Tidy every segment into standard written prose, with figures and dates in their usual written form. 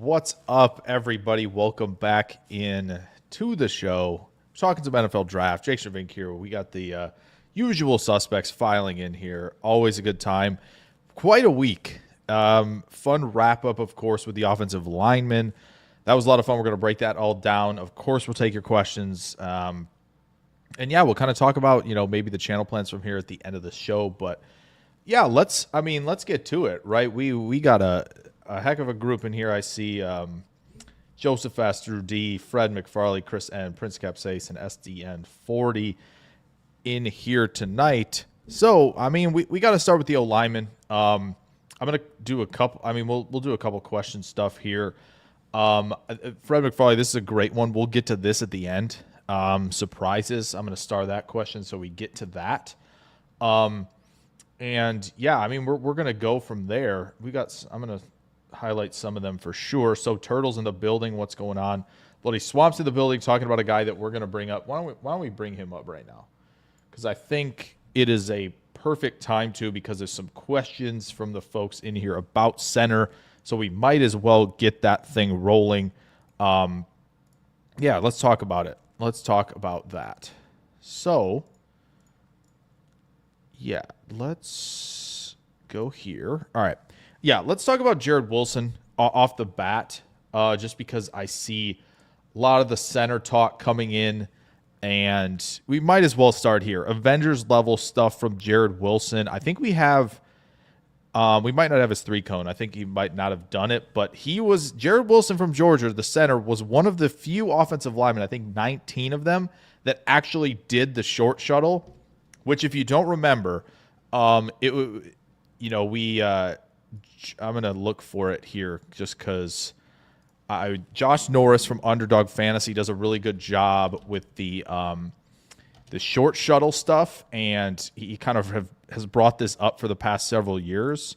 What's up, everybody? Welcome back in to the show. Talking some NFL draft. Jake Shervink here. We got the usual suspects filing in here. Always a good time. Quite a week. Fun wrap up, of course, with the offensive linemen. That was a lot of fun. We're going to break that all down. Of course, we'll take your questions. And yeah, we'll kind of talk about, maybe the channel plans from here at the end of the show. But yeah, let's get to it, right? We got a heck of a group in here. I see Joseph S., Drew D., Fred McFarley, Chris N., Prince Capsace, and SDN 40 in here tonight. So, we got to start with the O-lineman. I'm going to do a couple. We'll do a couple question stuff here. Fred McFarley, this is a great one. We'll get to this at the end. Surprises. I'm going to star that question so we get to that. And yeah, we're going to go from there. I'm going to highlight some of them for sure. So Turtles in the building, what's going on? Bloody Swamps in the building, talking about a guy that we're going to bring up. Why don't we bring him up right now? Because I think it is a perfect time to, because there's some questions from the folks in here about center. So we might as well get that thing rolling. Yeah, let's talk about it. Let's talk about that. So yeah, let's go here. All right. Yeah, let's talk about Jared Wilson off the bat, just because I see a lot of the center talk coming in, and we might as well start here. Avengers level stuff from Jared Wilson. I think we have, we might not have his 3-cone. I think he might not have done it, but Jared Wilson from Georgia, the center, was one of the few offensive linemen, I think 19 of them, that actually did the short shuttle, which if you don't remember, I'm going to look for it here just because Josh Norris from Underdog Fantasy does a really good job with the short shuttle stuff, and he kind of has brought this up for the past several years,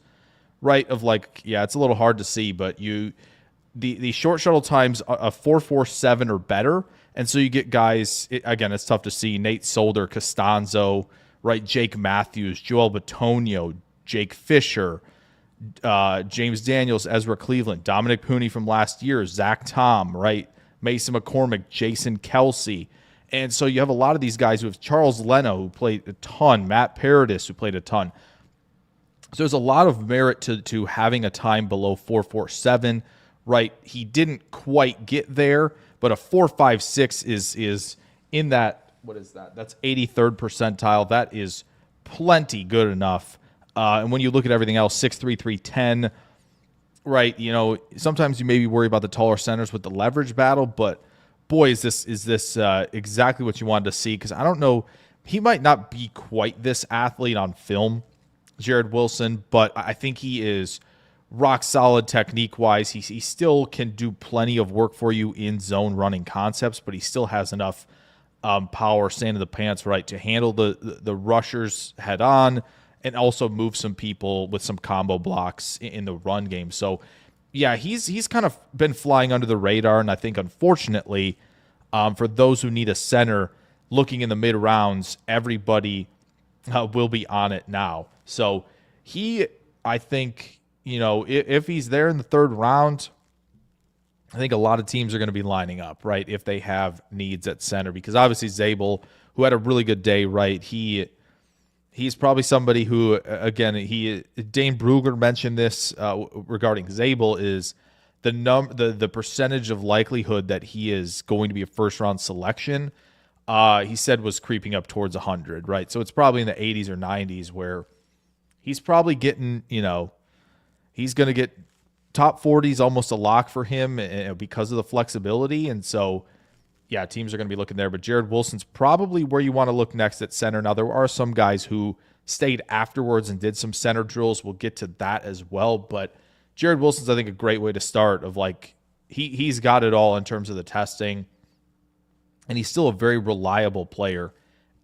right? Of it's a little hard to see, but the short shuttle times a 4.47 or better, and so you get guys, again, it's tough to see, Nate Solder, Costanzo, right? Jake Matthews, Joel Bitonio, Jake Fisher, James Daniels, Ezra Cleveland, Dominic Pooney from last year, Zach Tom, right? Mason McCormick, Jason Kelsey. And so you have a lot of these guys who have Charles Leno, who played a ton, Matt Paradis, who played a ton. So there's a lot of merit to having a time below 4.47, right? He didn't quite get there, but a 4.56 is in that, what is that? That's 83rd percentile. That is plenty good enough. And when you look at everything else, 6'3", 310, right? Sometimes you maybe worry about the taller centers with the leverage battle, but boy, is this exactly what you wanted to see? Because I don't know, he might not be quite this athlete on film, Jared Wilson, but I think he is rock solid technique wise. He still can do plenty of work for you in zone running concepts, but he still has enough power, sand in the pants, right, to handle the rushers head on, and also move some people with some combo blocks in the run game. So, yeah, he's kind of been flying under the radar, and I think, unfortunately, for those who need a center looking in the mid-rounds, everybody will be on it now. So I think, if he's there in the third round, I think a lot of teams are going to be lining up, right, if they have needs at center. Because obviously Zabel, who had a really good day, right, He's probably somebody who, again, Dane Brugler mentioned this regarding Zabel, is the percentage of likelihood that he is going to be a first-round selection, he said was creeping up towards 100, right? So it's probably in the 80s or 90s where he's probably getting, he's going to get top 40s, almost a lock for him because of the flexibility. And so, yeah, teams are going to be looking there, but Jared Wilson's probably where you want to look next at center. Now, there are some guys who stayed afterwards and did some center drills. We'll get to that as well, but Jared Wilson's, I think, a great way to start of he's got it all in terms of the testing, and he's still a very reliable player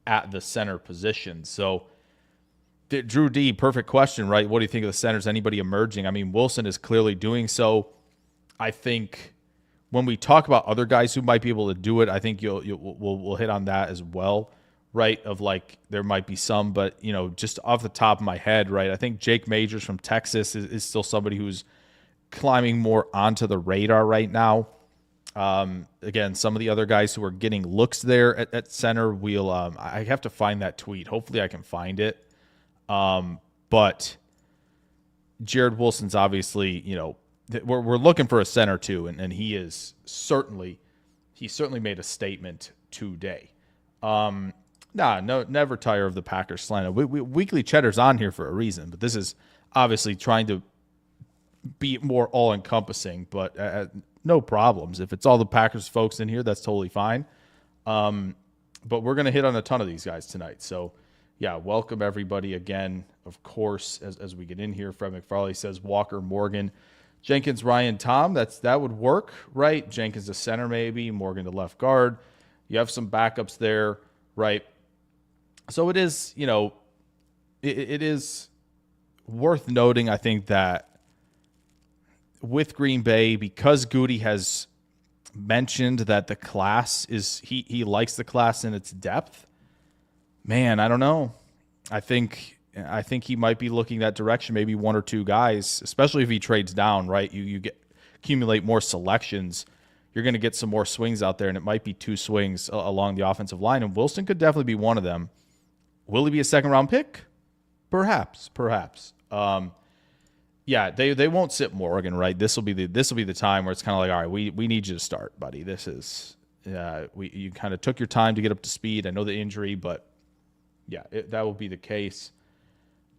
at the center position. So, Drew D., perfect question, right? What do you think of the centers? Anybody emerging? Wilson is clearly doing so. I think when we talk about other guys who might be able to do it, I think we'll hit on that as well, right? Of there might be some, but just off the top of my head, right? I think Jake Majors from Texas is still somebody who's climbing more onto the radar right now. Again, some of the other guys who are getting looks there at center, I have to find that tweet. Hopefully I can find it. But Jared Wilson's obviously, we're looking for a center too, and he certainly made a statement today. Never tire of the Packers slant. Weekly Cheddar's on here for a reason, but this is obviously trying to be more all-encompassing, but no problems. If it's all the Packers folks in here, that's totally fine. But we're going to hit on a ton of these guys tonight. So, yeah, welcome everybody again, of course, as we get in here. Fred McFarley says Walker, Morgan, Jenkins, Ryan, Tom. That would work, right? Jenkins to center maybe, Morgan to left guard. You have some backups there, right? So it is, it is worth noting, I think, that with Green Bay, because Goody has mentioned that the class is, he likes the class in its depth. Man, I don't know. I think he might be looking that direction, maybe one or two guys, especially if he trades down, right? You accumulate more selections. You're going to get some more swings out there, and it might be two swings along the offensive line, and Wilson could definitely be one of them. Will he be a second-round pick? Perhaps. Yeah, they won't sit Morgan, right? This will be the time where it's kind of like, all right, we need you to start, buddy. This is you kind of took your time to get up to speed. I know the injury, but yeah, that will be the case.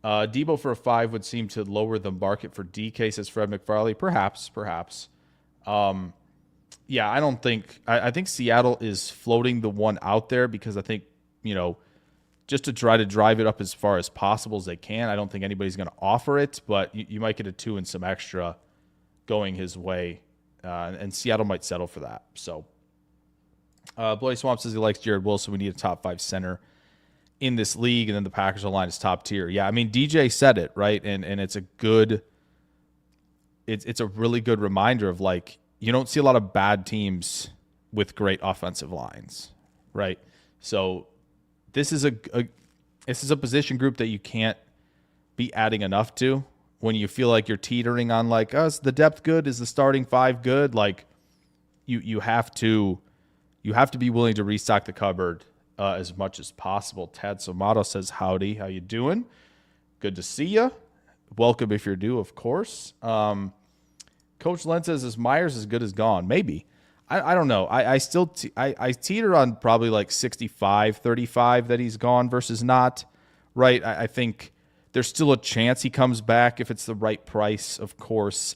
Debo for a 5 would seem to lower the market for DK, says Fred McFarley. Perhaps. Yeah, I don't think I think Seattle is floating the one out there because I think, just to try to drive it up as far as possible as they can. I don't think anybody's going to offer it, but you might get a 2 and some extra going his way, and Seattle might settle for that. So, Bloody Swamp says he likes Jared Wilson. We need a top 5 center in this league, and then the Packers line is top tier. Yeah, I mean, DJ said it, right? And it's it's a really good reminder of, like, you don't see a lot of bad teams with great offensive lines, right? So this is a position group that you can't be adding enough to when you feel like you're teetering on, like, is the depth good? Is the starting 5 good? Like, you have to be willing to restock the cupboard as much as possible. Tad Somato says, howdy, how you doing? Good to see you. Welcome if you're due, of course. Coach Len says, is Myers as good as gone? Maybe. I don't know. I still I teeter on probably like 65-35 that he's gone versus not, right? I think there's still a chance he comes back if it's the right price, of course.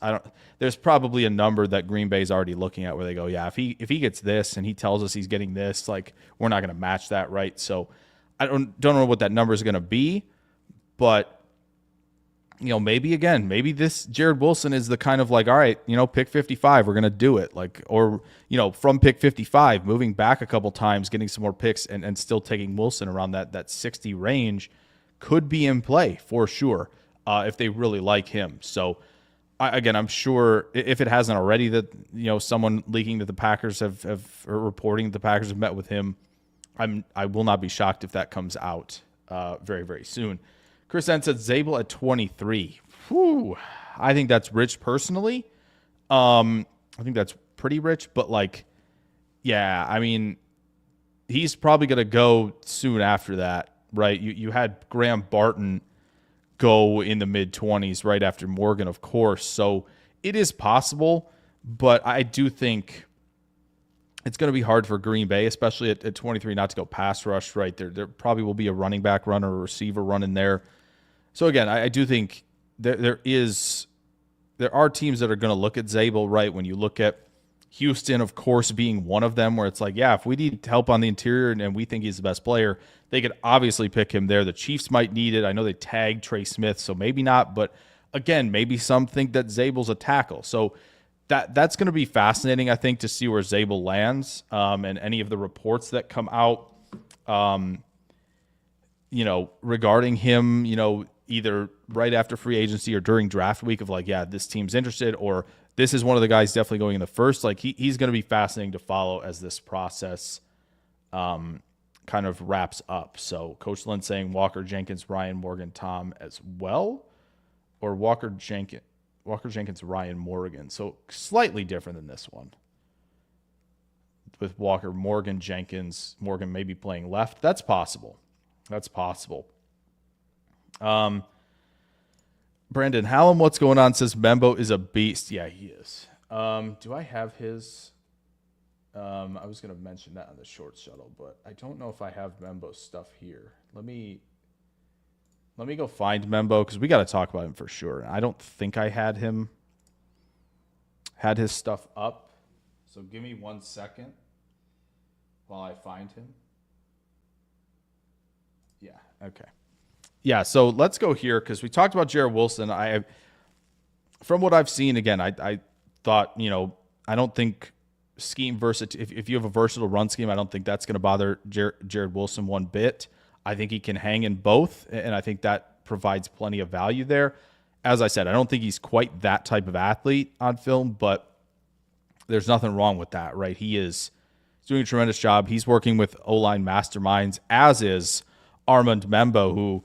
There's probably a number that Green Bay's already looking at where they go, yeah, if he gets this and he tells us he's getting this, like, we're not going to match that, right? So I don't know what that number is going to be, but maybe this Jared Wilson is the kind of, like, all right, pick 55, we're going to do it. Like, or, from pick 55, moving back a couple times, getting some more picks and still taking Wilson around that 60 range could be in play for sure if they really like him. So, I'm sure if it hasn't already that, someone leaking that the Packers have or reporting that the Packers have met with him, I will not be shocked if that comes out very, very soon. Chris N said Zabel at 23. Whew. I think that's rich personally. I think that's pretty rich, but, like, yeah, I mean, he's probably going to go soon after that, right? You had Graham Barton go in the mid-20s right after Morgan, of course. So it is possible, but I do think it's going to be hard for Green Bay, especially at 23, not to go pass rush, right? There probably will be a running back run or a receiver run in there. So again, I do think there are teams that are going to look at Zabel, right? When you look at Houston, of course, being one of them, where it's like, yeah, if we need help on the interior and we think he's the best player, they could obviously pick him there. The Chiefs might need it. I know they tagged Trey Smith, so maybe not. But again, maybe some think that Zabel's a tackle. So that's going to be fascinating, I think, to see where Zabel lands and any of the reports that come out, regarding him, either right after free agency or during draft week of, like, yeah, this team's interested, or this is one of the guys definitely going in the first. Like, he's going to be fascinating to follow as this process kind of wraps up. So Coach Lynn saying Walker, Jenkins, Ryan, Morgan, Tom as well, or Walker, Jenkins. Walker Jenkins, Ryan Morgan. So slightly different than this one. With Walker, Morgan, Jenkins, Morgan maybe playing left. That's possible. That's possible. Brandon Hallam, what's going on? Says Membo is a beast. Yeah, he is. Do I have his? I was going to mention that on the short shuttle, but I don't know if I have Membo's stuff here. Let me go find Membo because we got to talk about him for sure. I don't think I had his stuff up. So give me 1 second while I find him. Yeah. Okay. Yeah. So let's go here because we talked about Jared Wilson. From what I've seen, again, I thought, I don't think scheme if you have a versatile run scheme, I don't think that's going to bother Jared Wilson one bit. I think he can hang in both, and I think that provides plenty of value there. As I said, I don't think he's quite that type of athlete on film, but there's nothing wrong with that, right? He's doing a tremendous job. He's working with O-line masterminds, as is Armand Membo, who,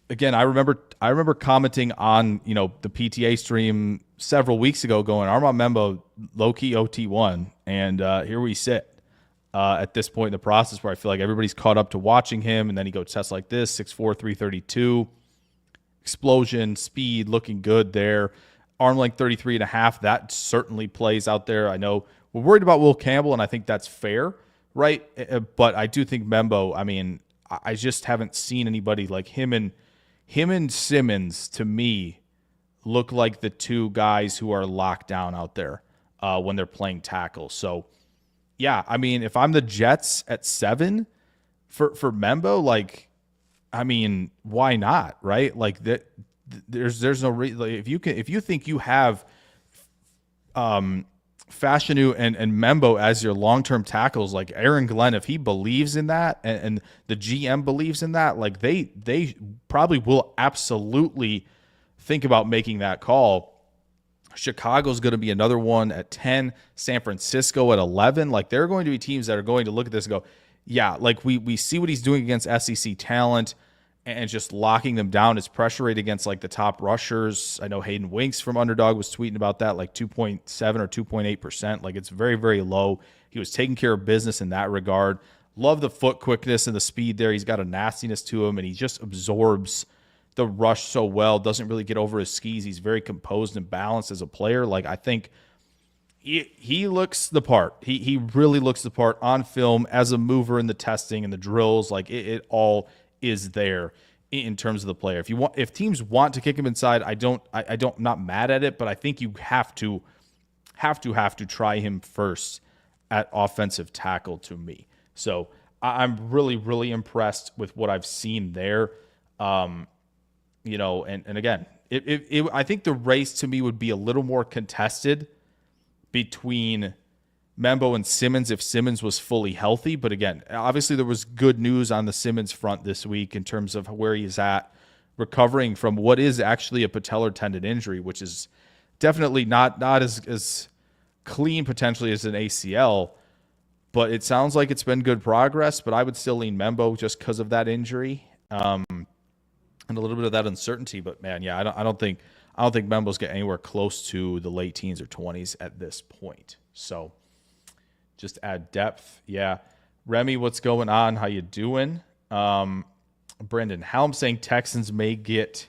again, I remember commenting on, the PTA stream several weeks ago going, Armand Membo, low-key OT1, and here we sit at this point in the process where I feel like everybody's caught up to watching him, and then he goes tests like this, 6'4", 332, explosion, speed, looking good there. Arm length 33.5, that certainly plays out there. I know we're worried about Will Campbell, and I think that's fair, right? But I do think Membo, I just haven't seen anybody like him and Simmons, to me, look like the two guys who are locked down out there when they're playing tackle. So, yeah, if I'm the Jets at 7 for Membo, why not, right? Like that, there's no reason. Like, if you think you have Fashanu and Membo as your long-term tackles, like Aaron Glenn, if he believes in that and the GM believes in that, like they probably will absolutely think about making that call. Chicago's going to be another one at 10, San Francisco at 11. Like, there are going to be teams that are going to look at this and go, yeah, like we see what he's doing against SEC talent and just locking them down. His pressure rate against like the top rushers. I know Hayden Winks from Underdog was tweeting about that, like 2.7 or 2.8%. Like, it's very, very low. He was taking care of business in that regard. Love the foot quickness and the speed there. He's got a nastiness to him, and he just absorbs the rush so well, doesn't really get over his skis. He's very composed and balanced as a player. Like, I think he looks the part. He really looks the part on film as a mover in the testing and the drills. Like, it all is there in terms of the player. If teams want to kick him inside, I'm not mad at it, but I think you have to try him first at offensive tackle to me. So I'm really, really impressed with what I've seen there. And again, I think the race to me would be a little more contested between Membo and Simmons if Simmons was fully healthy. But again, obviously there was good news on the Simmons front this week in terms of where he's at, recovering from what is actually a patellar tendon injury, which is definitely not as clean potentially as an ACL. But it sounds like it's been good progress. But I would still lean Membo just because of that injury. And a little bit of that uncertainty, but man, yeah, I don't think Membo's get anywhere close to the late teens or 20s at this point. So just add depth. Yeah. Remy, what's going on? How you doing? Brendan Helm saying Texans may get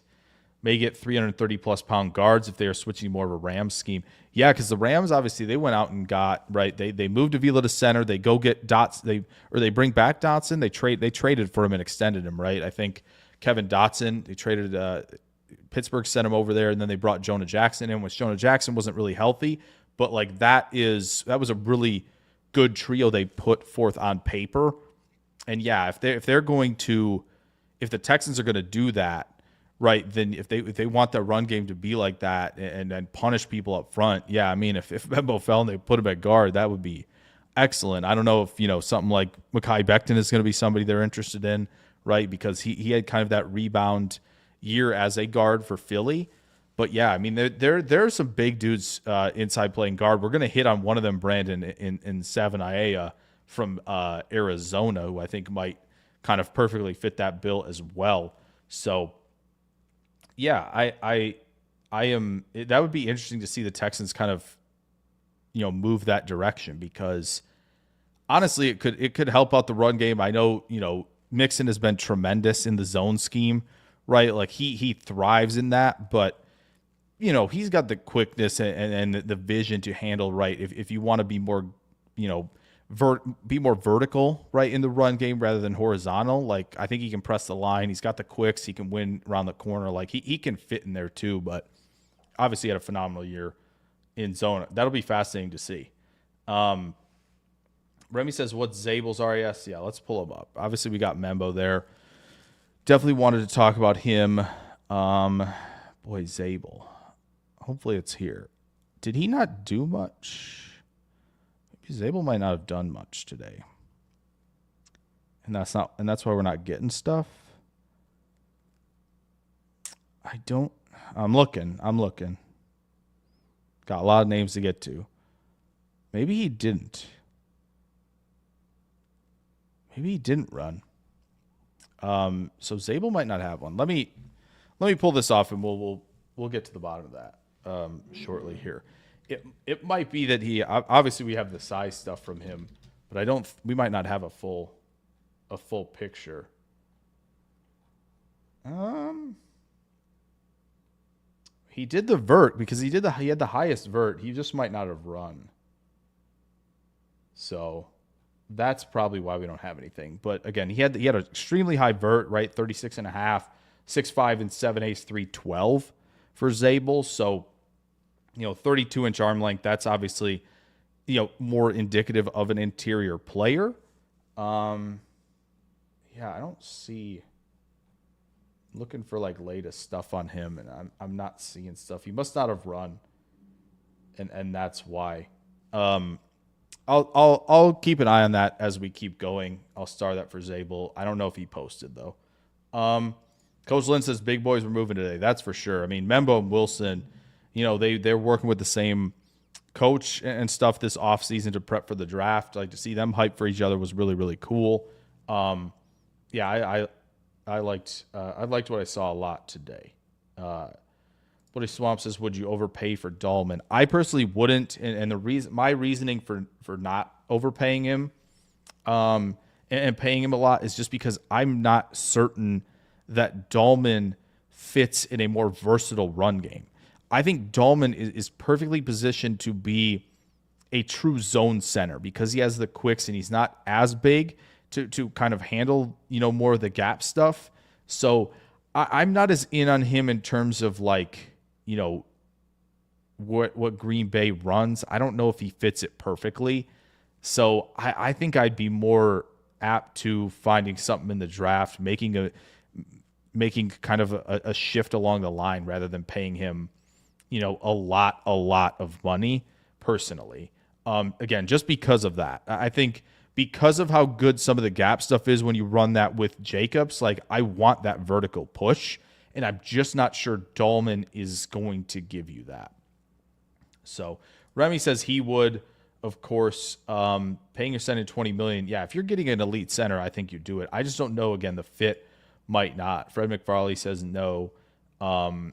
330 plus pound guards if they are switching more of a Rams scheme. Yeah, because the Rams obviously they went out and got right. They moved Avila to center. They go get Dots. They bring back Dotson. They traded for him and extended him. Right. I think Kevin Dotson. They traded. Pittsburgh sent him over there, and then they brought Jonah Jackson in, which Jonah Jackson wasn't really healthy. But like that was a really good trio they put forth on paper. And yeah, if the Texans are going to do that, right, then if they want their run game to be like that and punish people up front, yeah, if Membo fell and they put him at guard, that would be excellent. I don't know if something like Mekhi Becton is going to be somebody they're interested in, right, because he had kind of that rebound year as a guard for Philly. But yeah, there are some big dudes inside playing guard. We're going to hit on one of them, Brandon, in Seven Iea from Arizona, who I think might kind of perfectly fit that bill as well. So yeah, That would be interesting to see the Texans kind of, move that direction, because honestly, it could help out the run game. I know, Mixon has been tremendous in the zone scheme, right? Like he thrives in that, but he's got the quickness and the vision to handle, right. If you want to be more, be more vertical, right, in the run game rather than horizontal, like I think he can press the line. He's got the quicks. He can win around the corner. Like he can fit in there too, but obviously had a phenomenal year in zone. That'll be fascinating to see. Remy says, what's Zabel's RAS? Yeah, let's pull him up. Obviously, we got Membo there. Definitely wanted to talk about him. Boy, Zabel. Hopefully it's here. Did he not do much? Maybe Zabel might not have done much today. And that's why we're not getting stuff. I'm looking. Got a lot of names to get to. Maybe he didn't. Maybe he didn't run. So Zabel might not have one. Let me pull this off, and we'll get to the bottom of that shortly here. It might be that he obviously we have the size stuff from him, but we might not have a full picture. He did the vert because he had the highest vert. He just might not have run. So that's probably why we don't have anything. But again, he had an extremely high vert, right? 36 and a half, 6'5" and 7/8, 312 for Zabel. So, 32-inch arm length, that's obviously, more indicative of an interior player. Yeah, I don't see. Looking for like latest stuff on him, and I'm not seeing stuff. He must not have run, and that's why. I'll keep an eye on that as we keep going. I'll star that for Zabel. I don't know if he posted though. Coach Lynn says big boys were moving today. That's for sure. I mean, Membo and Wilson, they're working with the same coach and stuff this offseason to prep for the draft. Like to see them hype for each other was really, really cool. Yeah, I liked what I saw a lot today. Bloody Swamp says, would you overpay for Dahlman? I personally wouldn't, and my reasoning for not overpaying him and paying him a lot is just because I'm not certain that Dahlman fits in a more versatile run game. I think Dahlman is perfectly positioned to be a true zone center because he has the quicks and he's not as big to kind of handle, more of the gap stuff. So I'm not as in on him in terms of like, what Green Bay runs. I don't know if he fits it perfectly. So I think I'd be more apt to finding something in the draft, making kind of a shift along the line rather than paying him, a lot of money personally. Again, just because of that, I think because of how good some of the gap stuff is when you run that with Jacobs, like I want that vertical push, and I'm just not sure Dahlman is going to give you that. So Remy says he would, of course, paying your center $20 million. Yeah, if you're getting an elite center, I think you do it. I just don't know. Again, the fit might not. Fred McFarley says no. We're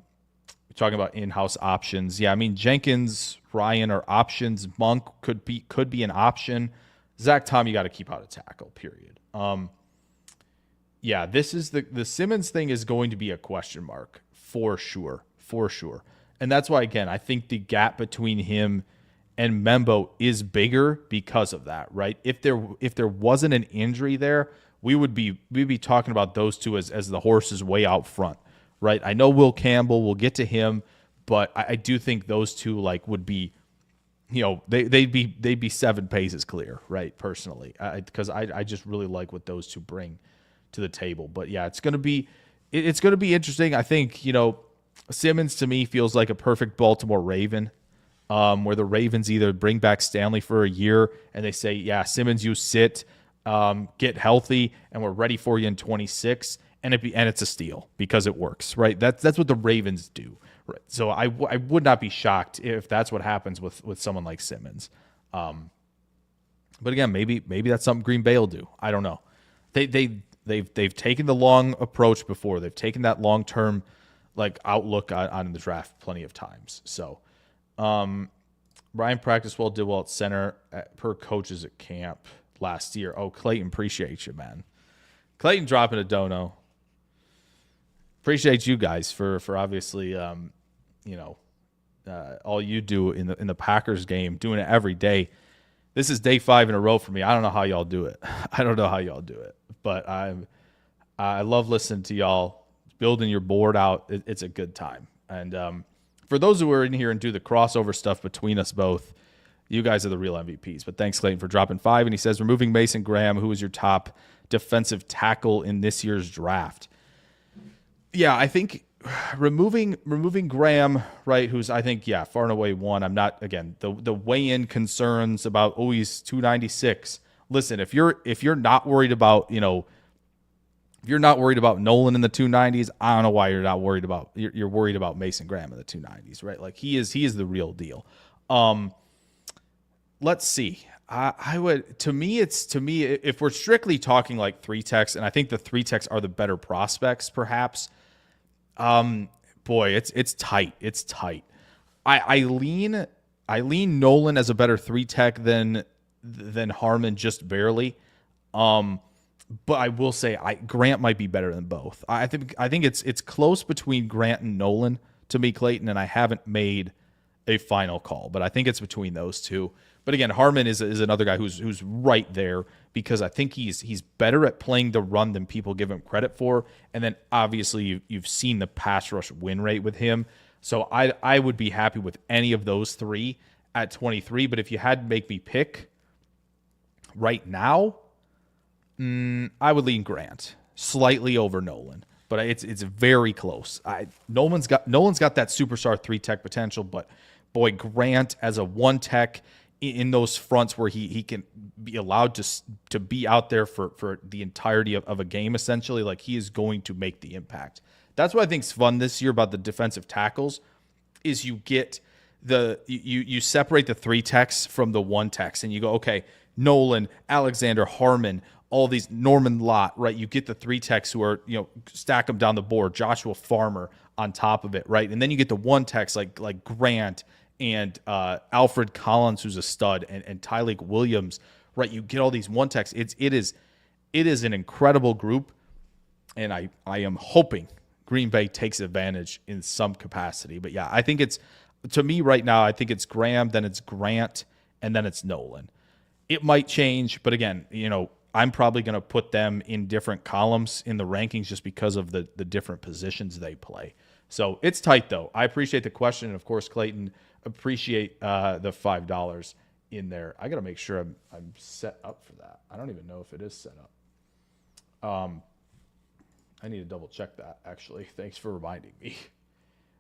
talking about in-house options. Yeah, I mean Jenkins, Ryan are options. Monk could be an option. Zach Tom, you got to keep out of tackle, period. Yeah, this is the Simmons thing is going to be a question mark for sure. And that's why, again, I think the gap between him and Membo is bigger because of that, right? If there wasn't an injury there, we'd be talking about those two as the horses way out front, right? I know Will Campbell, we'll get to him, but I do think those two like would be, they'd be 7 paces clear, right? Personally, because I just really like what those two bring to the table. But yeah, it's gonna be interesting. I think Simmons to me feels like a perfect Baltimore Raven, where the Ravens either bring back Stanley for a year and they say, yeah, Simmons, you sit, get healthy, and we're ready for you in 26, and it's a steal because it works, right? That's what the Ravens do. Right. So I would not be shocked if that's what happens with someone like Simmons. But again, maybe that's something Green Bay will do. I don't know. They've taken the long approach before. They've taken that long-term outlook on the draft plenty of times. So Ryan practiced well, did well at center per coaches at camp last year. Oh, Clayton, appreciate you, man. Clayton dropping a dono. Appreciate you guys for obviously all you do in the Packers game, doing it every day. This is day 5 in a row for me. I don't know how y'all do it. But I love listening to y'all, building your board out. It's a good time. And for those who are in here and do the crossover stuff between us both, you guys are the real MVPs. But thanks, Clayton, for dropping 5. And he says, removing Mason Graham, who is your top defensive tackle in this year's draft? Yeah, I think removing Graham, right, who's I think far and away one. I'm not, again, the weigh-in concerns about he's 296. Listen, if you're not worried about, if you're not worried about Nolan in the 290s, I don't know why you're not worried about you're worried about Mason Graham in the 290s, right? Like he is the real deal. Let's see. I would, to me, if we're strictly talking like 3-techs, and I think the 3-techs are the better prospects, perhaps. Boy, it's tight. It's tight. I lean Nolan as a better 3-tech than Harmon, just barely. But I will say Grant might be better than both. I think it's close between Grant and Nolan to me, Clayton, and I haven't made a final call, but I think it's between those two. But again, Harmon is another guy who's right there because I think he's better at playing the run than people give him credit for. And then obviously you've seen the pass rush win rate with him. So I would be happy with any of those 3 at 23. But if you had to make me pick right now, I would lean Grant slightly over Nolan. But it's very close. Nolan's got that superstar 3-tech potential, but boy, Grant as a 1-tech in those fronts where he can be allowed to be out there for the entirety of a game, essentially, like he is going to make the impact. That's what I think is fun this year about the defensive tackles is you get you separate the 3-techs from the 1-techs and you go, okay, Nolan, Alexander, Harmon, all these, Norman Lott, right? You get the 3-techs who are, stack them down the board, Joshua Farmer on top of it, right? And then you get the 1-techs like Grant and Alfred Collins, who's a stud, and Tyleik Williams, right? You get all these 1-techs. It is an incredible group, and I am hoping Green Bay takes advantage in some capacity. But yeah, I think to me right now, I think it's Graham, then it's Grant, and then it's Nolan. It might change, but again, I'm probably going to put them in different columns in the rankings just because of the different positions they play. So it's tight, though. I appreciate the question. And, of course, Clayton, appreciate the $5 in there. I got to make sure I'm set up for that. I don't even know if it is set up. I need to double-check that, actually. Thanks for reminding me.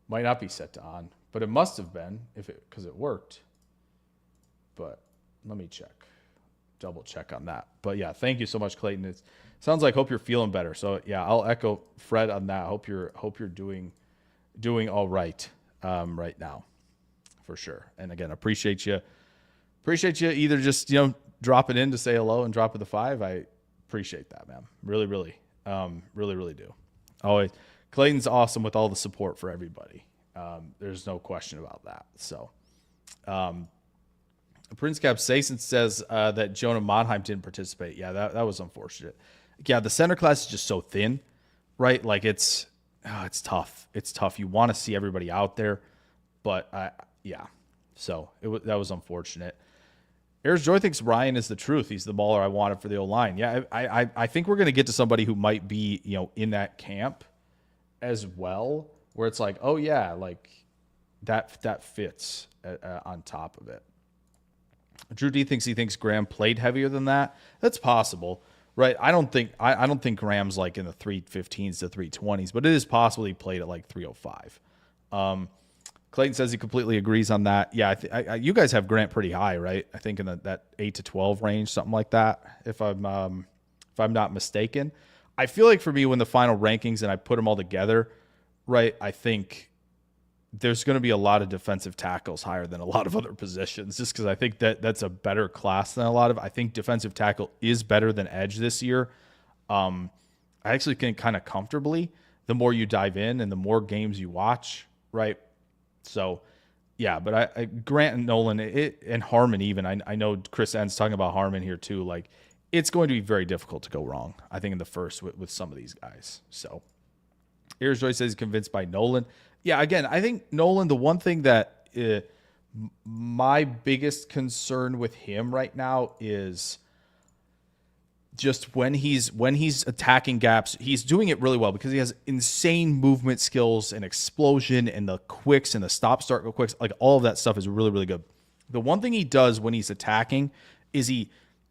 Might not be set to on, but it must have been because it worked. But let me check. Double check on that. But yeah, thank you so much, Clayton. It sounds like hope you're feeling better. So yeah, I'll echo Fred on that. Hope you're doing all right right now, for sure. And again, appreciate you either just dropping in to say hello and dropping the 5. I appreciate that, man. Really, really, really do. Always, Clayton's awesome with all the support for everybody. There's no question about that. So. Prince Capsaicin says that Jonah Monheim didn't participate. Yeah, that was unfortunate. Yeah, the center class is just so thin, right? Like it's tough. It's tough. You want to see everybody out there, but yeah. So that was unfortunate. Ayers Joy thinks Ryan is the truth. He's the baller I wanted for the O-line. Yeah, I think we're going to get to somebody who might be in that camp as well, where it's like, oh yeah, like that fits on top of it. Drew D thinks Graham played heavier than that. That's possible, right? I don't think Graham's like in the 315s to 320s, but it is possible he played at like 305. Clayton says he completely agrees on that. Yeah, you guys have Grant pretty high, right? I think in that 8 to 12 range, something like that. If I'm not mistaken, I feel like for me when the final rankings and I put them all together, right? I think there's going to be a lot of defensive tackles higher than a lot of other positions, just because I think that's a better class than a lot of. I think defensive tackle is better than edge this year. I actually think kind of comfortably, the more you dive in and the more games you watch, right? So, yeah, but I Grant and Nolan and Harmon even. I know Chris N's talking about Harmon here too. Like, it's going to be very difficult to go wrong, I think, in the first with some of these guys. So, Ears Joy says he's convinced by Nolan. Yeah, again, I think Nolan, the one thing that my biggest concern with him right now is just when he's attacking gaps, he's doing it really well because he has insane movement skills and explosion and the quicks and the stop start go quicks. Like, all of that stuff is really, really good. The one thing he does when he's attacking is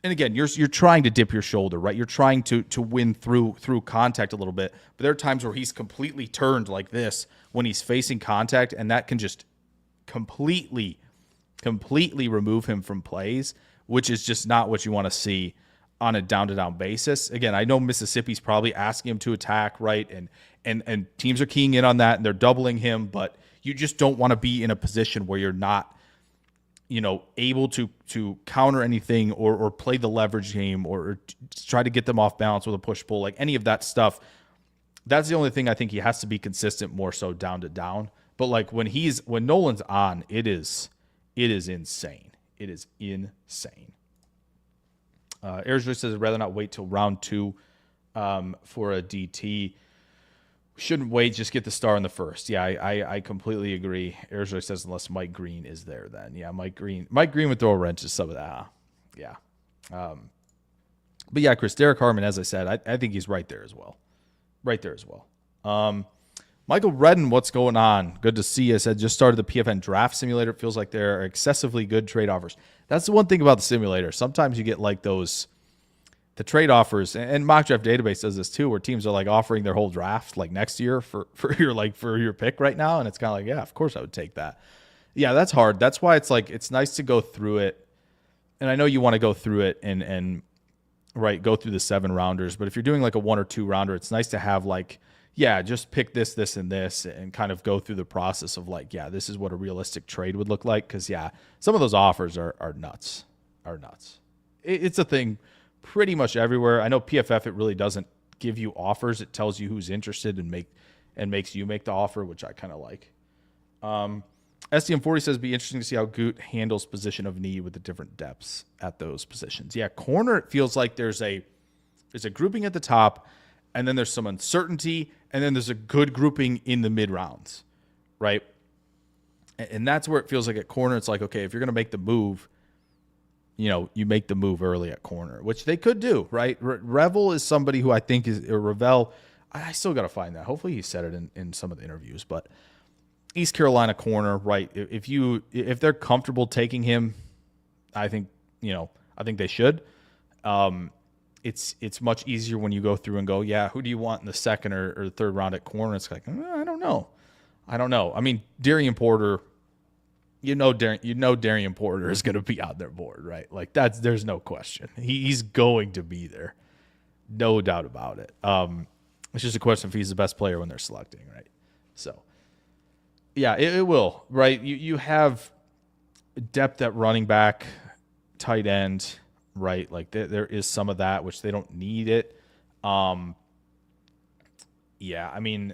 and again, you're trying to dip your shoulder, right? You're trying to win through contact a little bit. But there are times where he's completely turned like this when he's facing contact, and that can just completely remove him from plays, which is just not what you want to see on a down-to-down basis. Again, I know Mississippi's probably asking him to attack, right? And teams are keying in on that, and they're doubling him, but you just don't want to be in a position where you're not, able to counter anything or play the leverage game or try to get them off balance with a push-pull, like any of that stuff. That's the only thing I think he has to be consistent more so down to down. But like when Nolan's on, it is insane. It is insane. Arizona says I'd rather not wait till round 2 for a DT. Shouldn't wait, just get the star in the first. Yeah, I completely agree. Arizona says unless Mike Green is there, then. Yeah, Mike Green would throw a wrench to some of that. Huh? Yeah. But yeah, Chris, Derek Harmon, as I said, I think he's right there as well. Michael Redden, what's going on? Good to see you. I said just started the PFN draft simulator. It feels like there are excessively good trade offers. That's the one thing about the simulator. Sometimes you get like the trade offers, and Mock Draft Database does this too, where teams are like offering their whole draft like next year for your pick right now, and it's kind of like, yeah, of course I would take that. Yeah, that's hard. That's why it's like it's nice to go through it, and I know you want to go through it and go through the 7 rounders, but if you're doing like a 1 or 2 rounder, it's nice to have like, yeah, just pick this, and this, and kind of go through the process of like, yeah, this is what a realistic trade would look like. Because yeah, some of those offers are nuts. It's a thing pretty much everywhere. I know PFF, it really doesn't give you offers. It tells you who's interested and makes you make the offer, which I kind of like. SDM40 says be interesting to see how Goot handles position of need with the different depths at those positions. Yeah, corner, it feels like there's a grouping at the top, and then there's some uncertainty, and then there's a good grouping in the mid rounds, right? And that's where it feels like at corner, it's like, okay, if you're going to make the move, you make the move early at corner, which they could do, right? Revel is somebody who I think or Revel, I still got to find that. Hopefully he said it in some of the interviews, but East Carolina corner, right? If they're comfortable taking him, I think they should. It's much easier when you go through and go, yeah, who do you want in the second or third round at corner? It's like, I don't know. I mean, Darian Porter, Darian Porter is going to be on their board, right? Like there's no question. He's going to be there. No doubt about it. It's just a question if he's the best player when they're selecting, right? So yeah, it will, right? You have depth at running back, tight end, right? Like there is some of that, which they don't need it. Yeah, I mean,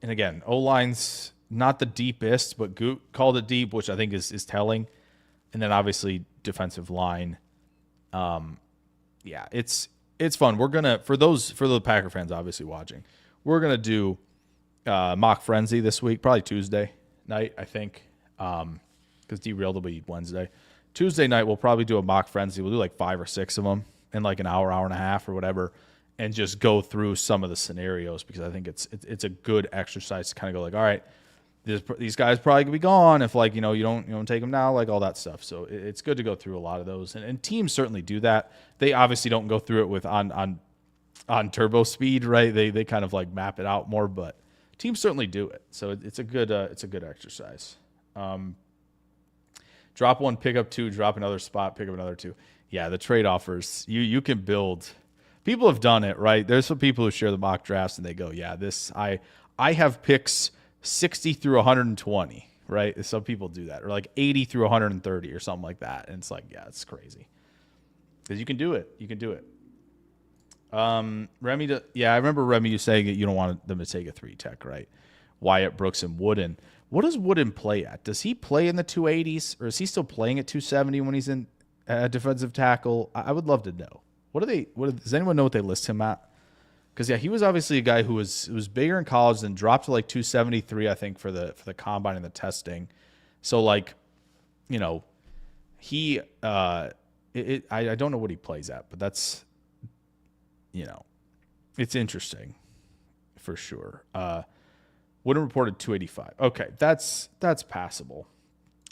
and again, O-line's not the deepest, but Goot called it deep, which I think is telling. And then obviously defensive line. Yeah, it's fun. We're gonna for the Packer fans obviously watching, we're gonna do mock frenzy this week, probably Tuesday night, I think, because Derailed will be Wednesday. Tuesday night we'll probably do a mock frenzy. We'll do like 5 or 6 of them in like an hour and a half or whatever, and just go through some of the scenarios, because I think it's a good exercise to kind of go like, all right, these guys probably could be gone if like you don't take them now, like all that stuff. So it's good to go through a lot of those, and teams certainly do that. They obviously don't go through it with on turbo speed, right? They kind of like map it out more, but teams certainly do it. So it's a good exercise. Drop 1, pick up 2, drop another spot, pick up another 2. Yeah, the trade offers, you can build. People have done it, right? There's some people who share the mock drafts and they go, yeah, I have picks 60 through 120, right? Some people do that, or like 80 through 130 or something like that. And it's like, yeah, it's crazy. Because you can do it. Remy, yeah, I remember Remy you saying that you don't want them to take a 3 tech, right? Wyatt, Brooks, and Wooden. What does Wooden play at? Does he play in the 280s, or is he still playing at 270 when he's in defensive tackle? I would love to know. Does anyone know what they list him at? Because yeah, he was obviously a guy who was bigger in college, then dropped to like 273, I think, for the combine and the testing. So like, you know, he I don't know what he plays at, but that's, you know, it's interesting for sure. Wooden reported 285. Okay, that's passable.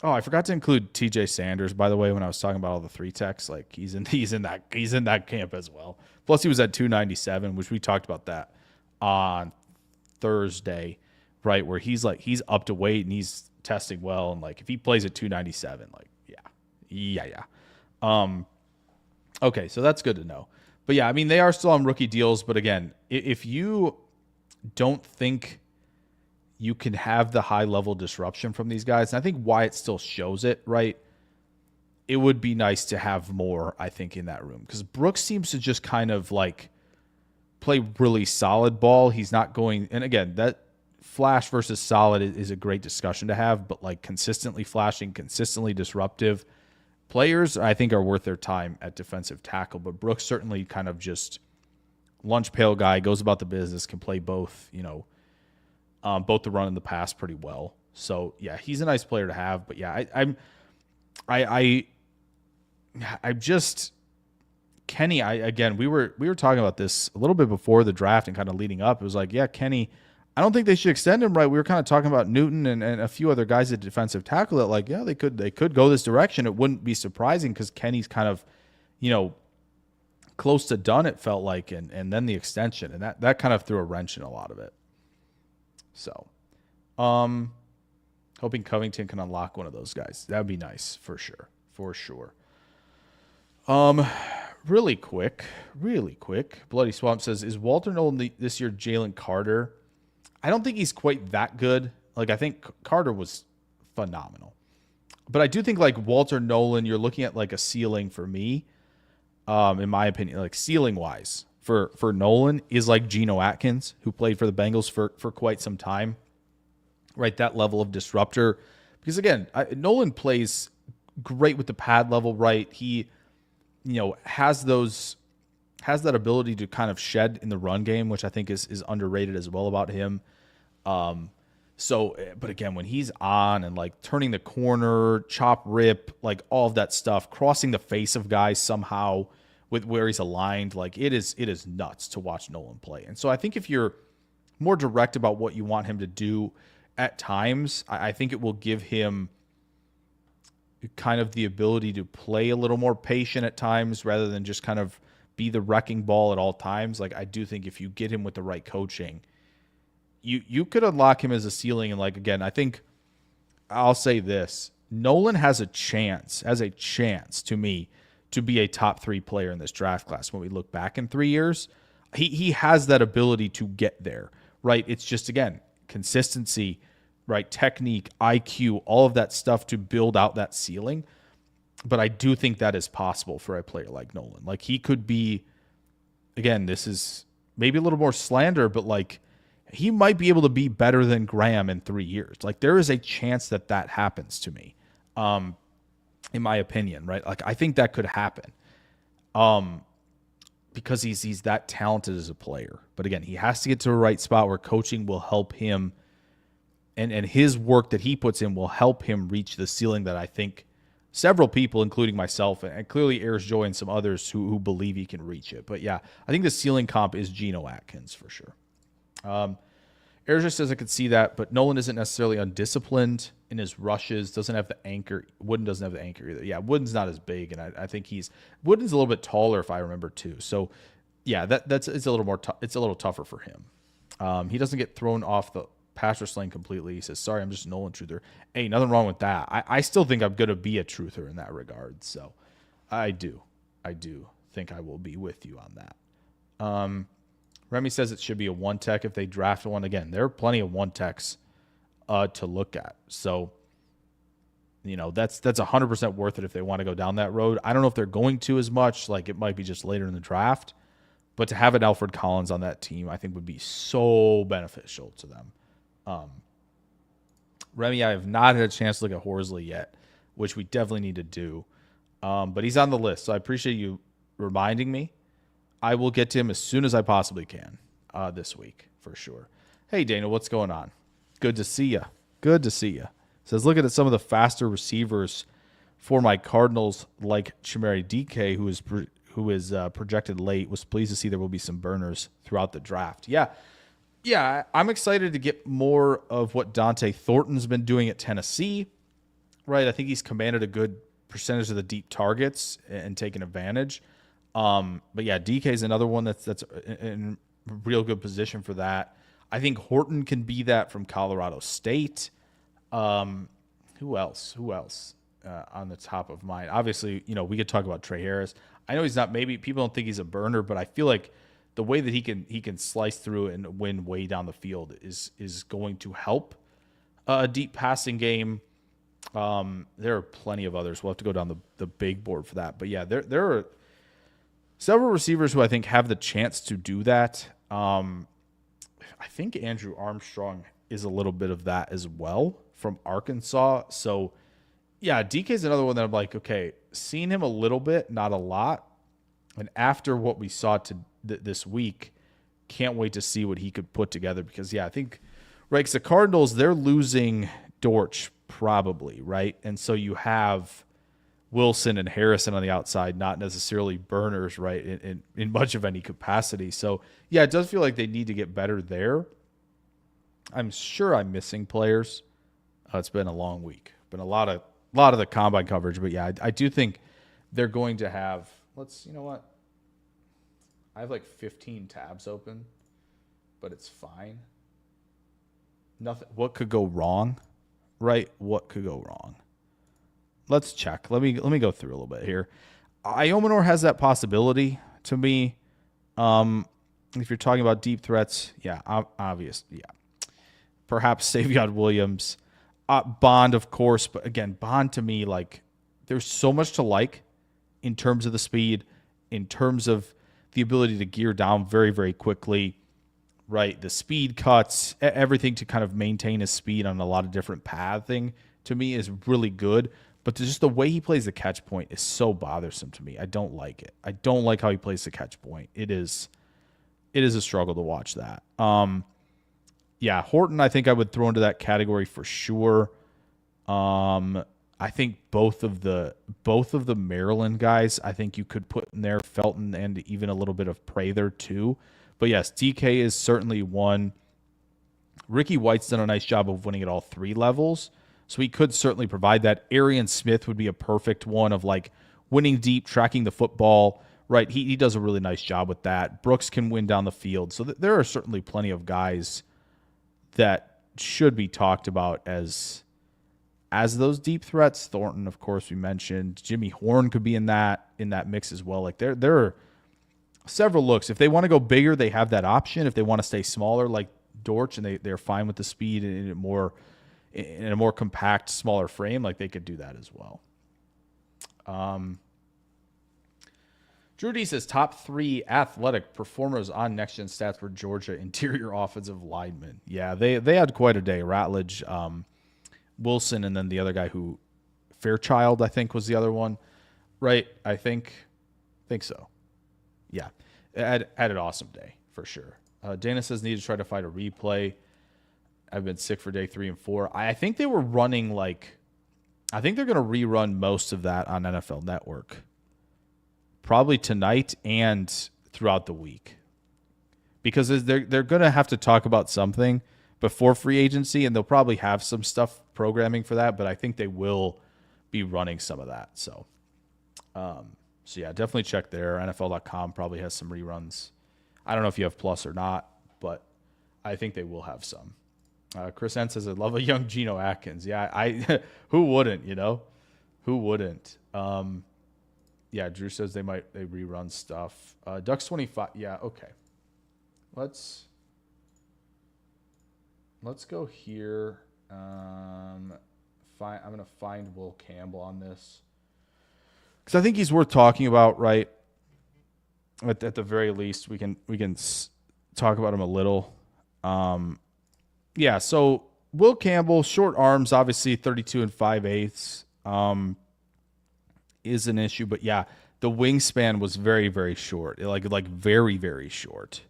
Oh, I forgot to include TJ Sanders, by the way, when I was talking about all the 3 techs. Like he's in that camp as well. Plus he was at 297, which we talked about that on Thursday, right? Where he's up to weight and he's testing well, and like if he plays at 297, like yeah. Okay, so that's good to know. But yeah, I mean they are still on rookie deals, but again, if you don't think you can have the high level disruption from these guys, and I think Wyatt still shows it, right? It would be nice to have more, I think, in that room, because Brooks seems to just kind of like play really solid ball. He's not going, and again, that flash versus solid is a great discussion to have, but like consistently flashing, consistently disruptive players, I think, are worth their time at defensive tackle. But Brooks certainly kind of just lunch pail guy, goes about the business, can play both, both the run and the pass pretty well. So yeah, he's a nice player to have. But yeah, I'm just Kenny. We were talking about this a little bit before the draft and kind of leading up. It was like, yeah, Kenny, I don't think they should extend him, right? We were kind of talking about Newton and a few other guys at defensive tackle that like, yeah, they could go this direction. It wouldn't be surprising because Kenny's kind of, close to done, it felt like, and then the extension, and that kind of threw a wrench in a lot of it. So, hoping Covington can unlock one of those guys. That would be nice for sure. For sure. Really quick. Bloody Swamp says, is Walter Nolan this year Jalen Carter? I don't think he's quite that good. Like, I think Carter was phenomenal. But I do think, like, Walter Nolan, you're looking at, like, a ceiling for me, in my opinion, like, ceiling-wise. For Nolan is like Geno Atkins, who played for the Bengals for quite some time, right? That level of disruptor. Because again, Nolan plays great with the pad level, right? He, has that ability to kind of shed in the run game, which I think is underrated as well about him. But again, when he's on and like turning the corner, chop rip, like all of that stuff, crossing the face of guys somehow, with where he's aligned, like it is nuts to watch Nolan play. And so I think if you're more direct about what you want him to do at times, I think it will give him kind of the ability to play a little more patient at times rather than just kind of be the wrecking ball at all times. Like I do think if you get him with the right coaching, you could unlock him as a ceiling. And like, again, I think I'll say this, Nolan has a chance to me to be a top 3 player in this draft class. When we look back in 3 years, he has that ability to get there, right? It's just, again, consistency, right? Technique, IQ, all of that stuff to build out that ceiling. But I do think that is possible for a player like Nolan. Like he could be, again, this is maybe a little more slander, but like he might be able to be better than Graham in 3 years. Like there is a chance that happens to me. In my opinion, right? Like I think that could happen, because he's that talented as a player. But again, he has to get to a right spot where coaching will help him, and his work that he puts in will help him reach the ceiling that I think several people, including myself, and clearly Ayers Joy and some others who believe he can reach it. But yeah, I think the ceiling comp is Geno Atkins for sure. Ayers says I could see that, but Nolan isn't necessarily undisciplined in his rushes, doesn't have the anchor. Wooden doesn't have the anchor either. Yeah, Wooden's not as big, and I think Wooden's a little bit taller if I remember too. So yeah, it's a little more it's a little tougher for him. He doesn't get thrown off the pass rush lane completely. He says, sorry, I'm just a Nolan truther. Hey, nothing wrong with that. I still think I'm gonna be a truther in that regard. So I do think I will be with you on that. Remy says it should be a 1-tech if they draft one. Again, there are plenty of 1-techs to look at. So, that's 100% worth it if they want to go down that road. I don't know if they're going to as much. Like, it might be just later in the draft. But to have an Alfred Collins on that team, I think would be so beneficial to them. Remy, I have not had a chance to look at Horsley yet, which we definitely need to do. But he's on the list, so I appreciate you reminding me. I will get to him as soon as I possibly can this week, for sure. Hey, Dana, what's going on? Good to see you. Good to see you. Says, looking at some of the faster receivers for my Cardinals, like Chimere DK, who is projected late, was pleased to see there will be some burners throughout the draft. Yeah, I'm excited to get more of what Dante Thornton's been doing at Tennessee, right? I think he's commanded a good percentage of the deep targets and taken advantage. But yeah, DK is another one that's in a real good position for that. I think Horton can be that from Colorado State. Who else on the top of mind? Obviously, we could talk about Trey Harris. I know he's not, maybe people don't think he's a burner, but I feel like the way that he can slice through and win way down the field is going to help a deep passing game. There are plenty of others. We'll have to go down the big board for that. But yeah, there are several receivers who I think have the chance to do that. I think Andrew Armstrong is a little bit of that as well from Arkansas. So yeah, DK is another one that I'm like, okay, seen him a little bit, not a lot. And after what we saw this week, can't wait to see what he could put together because, yeah, I think, right, because the Cardinals, they're losing Dortch probably, right? And so you have Wilson and Harrison on the outside, not necessarily burners, right, in much of any capacity. So, yeah, it does feel like they need to get better there. I'm sure I'm missing players. It's been a long week. Been a lot of the combine coverage, but yeah, I do think they're going to have. You know what? I have like 15 tabs open, but it's fine. Nothing. What could go wrong, right? What could go wrong? Let's check. Let me go through a little bit here. Iomanor has that possibility to me. If you're talking about deep threats, yeah, obvious, yeah. Perhaps Savion Williams, Bond, of course, but again, Bond to me, like, there's so much to like in terms of the speed, in terms of the ability to gear down very, very quickly, right? The speed cuts, everything to kind of maintain his speed on a lot of different pathing to me is really good. But just the way he plays the catch point is so bothersome to me. I don't like it. I don't like how he plays the catch point. It is a struggle to watch that. Yeah, Horton, I think I would throw into that category for sure. I think both of the Maryland guys, I think you could put in there, Felton and even a little bit of Prather too. But yes, DK is certainly one. Ricky White's done a nice job of winning at all three levels, so he could certainly provide that. Arian Smith would be a perfect one of like winning deep, tracking the football, right? He does a really nice job with that. Brooks can win down the field. So there are certainly plenty of guys that should be talked about as those deep threats. Thornton, of course, we mentioned. Jimmy Horn could be in that mix as well. Like there are several looks. If they want to go bigger, they have that option. If they want to stay smaller, like Dortch, and they're fine with the speed in a more compact, smaller frame, like they could do that as well. Drew D says top 3 athletic performers on Next Gen Stats for Georgia interior offensive linemen. Yeah, they had quite a day. Ratledge, Wilson, and then the other guy who Fairchild, I think, was the other one, right? I think so. Yeah, had an awesome day for sure. Dana says need to try to find a replay. I've been sick for day 3 and 4. I think they were running I think they're going to rerun most of that on NFL Network. Probably tonight and throughout the week. Because they're going to have to talk about something before free agency, and they'll probably have some stuff programming for that, but I think they will be running some of that. So yeah, definitely check there. NFL.com probably has some reruns. I don't know if you have Plus or not, but I think they will have some. Chris N says, I love a young Geno Atkins. Yeah, who wouldn't, Who wouldn't? Yeah, Drew says they rerun stuff. Ducks 25. Yeah, okay. Let's go here. I'm gonna find Will Campbell on this because I think he's worth talking about, right? at the very least, we can talk about him a little. Yeah, so Will Campbell, short arms, obviously 32 and 5/8 is an issue, but yeah, the wingspan was very, very short, like very, very short.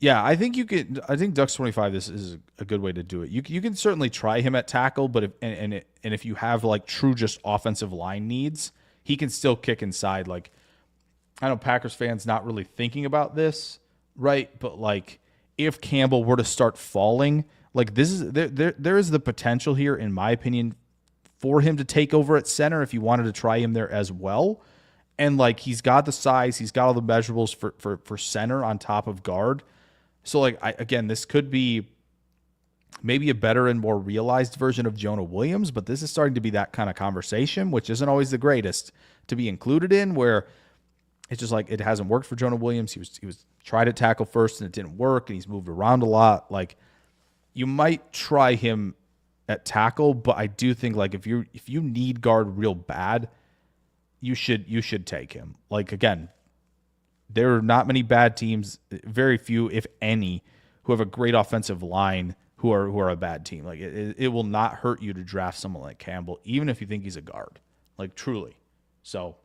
Yeah, I think you could. I think Ducks 25. This is a good way to do it. You can certainly try him at tackle, but if you have like true just offensive line needs, he can still kick inside. Like I know Packers fans not really thinking about this, right? But like if Campbell were to start falling, like this is there is the potential here, in my opinion, for him to take over at center if you wanted to try him there as well. And like he's got the size, he's got all the measurables for center on top of guard. So like again, this could be maybe a better and more realized version of Jonah Williams, but this is starting to be that kind of conversation, which isn't always the greatest to be included in, where it's just like it hasn't worked for Jonah Williams. He was tried to tackle first and it didn't work, and he's moved around a lot. Like you might try him at tackle, but I do think like if you need guard real bad, you should take him. Like again, there are not many bad teams, very few, if any, who have a great offensive line who are a bad team. Like it will not hurt you to draft someone like Campbell, even if you think he's a guard. Like truly. So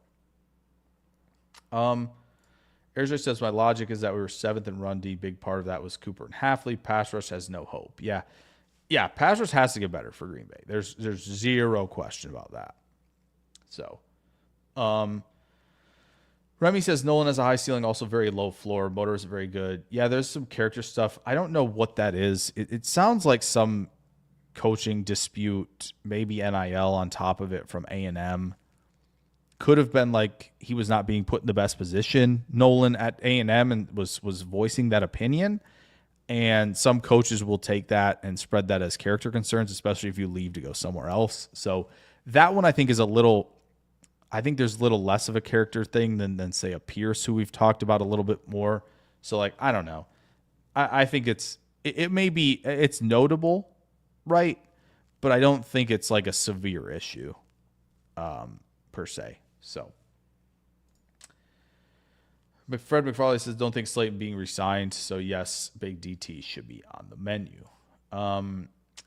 Airjay says my logic is that we were 7th in run D. Big part of that was Cooper and Halfley. Pass rush has no hope. Yeah, pass rush has to get better for Green Bay. There's zero question about that. So Remy says Nolan has a high ceiling, also very low floor. Motor is very good. Yeah, there's some character stuff. I don't know what that is. It sounds like some coaching dispute, maybe NIL on top of it from A&M. Could have been like he was not being put in the best position, Nolan, at A&M, and was voicing that opinion. And some coaches will take that and spread that as character concerns, especially if you leave to go somewhere else. So that one I think is I think there's a little less of a character thing than say a Pierce, who we've talked about a little bit more. So like, I don't know. I think it may be, it's notable, right? But I don't think it's like a severe issue per se. So Fred McFarley says, don't think Slayton being re-signed. So yes, big DT should be on the menu.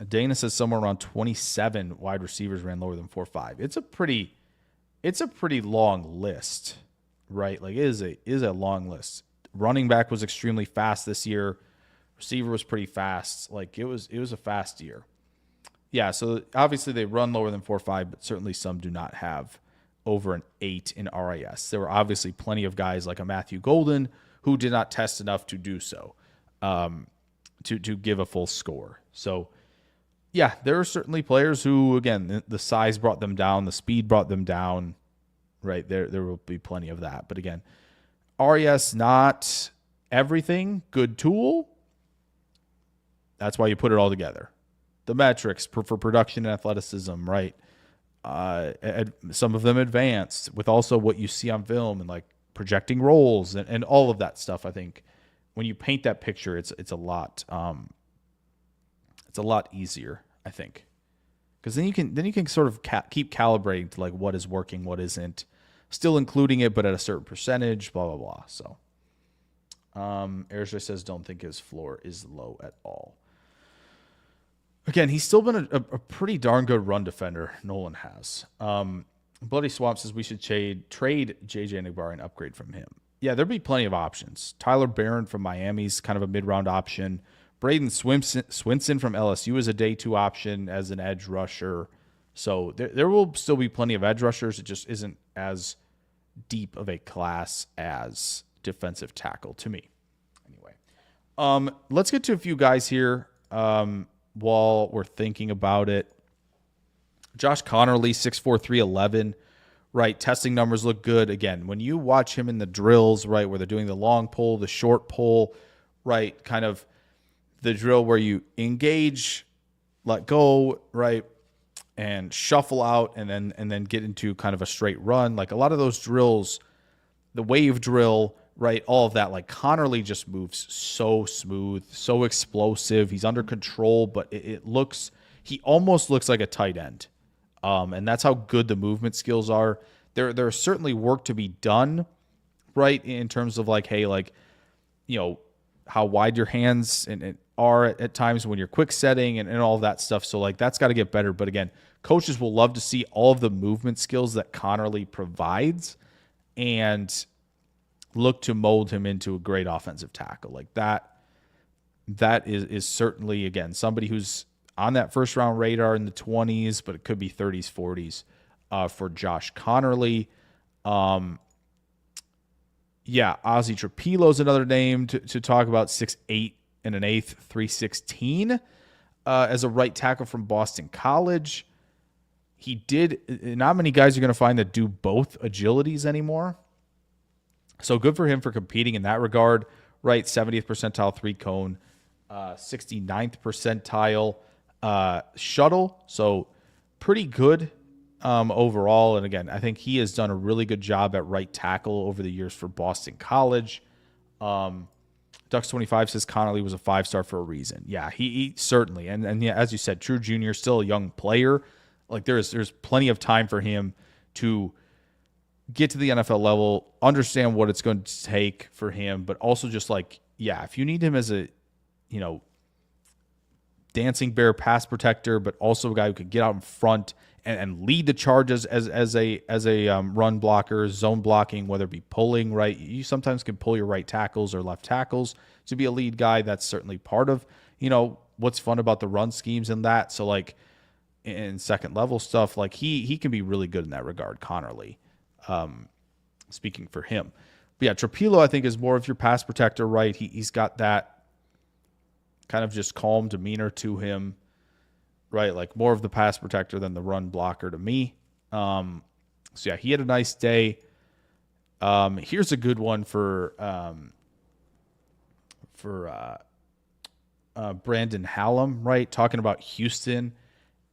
Dana says somewhere around 27 wide receivers ran lower than 4.5. It's a pretty long list, right? Like it is a long list. Running back was extremely fast this year. Receiver was pretty fast. Like it was a fast year. Yeah, so obviously they run lower than 4.5, but certainly some do not have over an 8 in RAS. There were obviously plenty of guys like a Matthew Golden who did not test enough to do so, to give a full score. So yeah, there are certainly players who, again, the size brought them down, the speed brought them down, right? There will be plenty of that. But again, RES, not everything, good tool. That's why you put it all together. The metrics for production and athleticism, right? Some of them advanced with also what you see on film and like projecting roles and all of that stuff. I think when you paint that picture, it's a lot easier, I think, because then you can sort of keep calibrating to like what is working, what isn't, still including it, but at a certain percentage, blah blah blah. So, Airjay says don't think his floor is low at all. Again, he's still been a pretty darn good run defender. Nolan has. Bloody Swamp says we should trade JJ Nagbar and upgrade from him. Yeah, there'd be plenty of options. Tyler Barron from Miami's kind of a mid-round option. Braden Swinson from LSU is a day 2 option as an edge rusher. So there will still be plenty of edge rushers. It just isn't as deep of a class as defensive tackle to me. Anyway, let's get to a few guys here while we're thinking about it. Josh Connerly, 6'4", 311, right? Testing numbers look good. Again, when you watch him in the drills, right, where they're doing the long pull, the short pull, right, kind of the drill where you engage, let go, right, and shuffle out and then get into kind of a straight run. Like a lot of those drills, the wave drill, right, all of that, like Connerly just moves so smooth, so explosive. He's under control, but he almost looks like a tight end. And that's how good the movement skills are. There's certainly work to be done right? In terms of like, hey, like, how wide your hands and are at times when you're quick setting and all of that stuff. So like that's got to get better. But again, coaches will love to see all of the movement skills that Connerly provides and look to mold him into a great offensive tackle. Like that is certainly, again, somebody who's on that first round radar in the 20s, but it could be 30s, 40s for Josh Connerly. Ozzy Trapilo is another name to talk about, 6'8" and an eighth, 316 as a right tackle from Boston College. He did, not many guys are going to find that do both agilities anymore. So good for him for competing in that regard, right? 70th percentile 3-cone, 69th percentile shuttle. So pretty good overall. And again, I think he has done a really good job at right tackle over the years for Boston College. Ducks 25 says Connerly was a 5-star for a reason. Yeah, he certainly. And yeah, as you said, True Jr. still a young player. Like there's plenty of time for him to get to the NFL level, understand what it's going to take for him, but also just like, yeah, if you need him as a, dancing bear pass protector, but also a guy who could get out in front and lead the charges as a run blocker, zone blocking, whether it be pulling, right? You sometimes can pull your right tackles or left tackles to be a lead guy. That's certainly part of, what's fun about the run schemes and that. So like in second level stuff, like he can be really good in that regard, Connerly. Speaking for him. But yeah, Trapilo, I think, is more of your pass protector, right? He's got that kind of just calm demeanor to him, right? Like more of the pass protector than the run blocker to me. So yeah, he had a nice day. Here's a good one for Brandon Hallam, right? Talking about Houston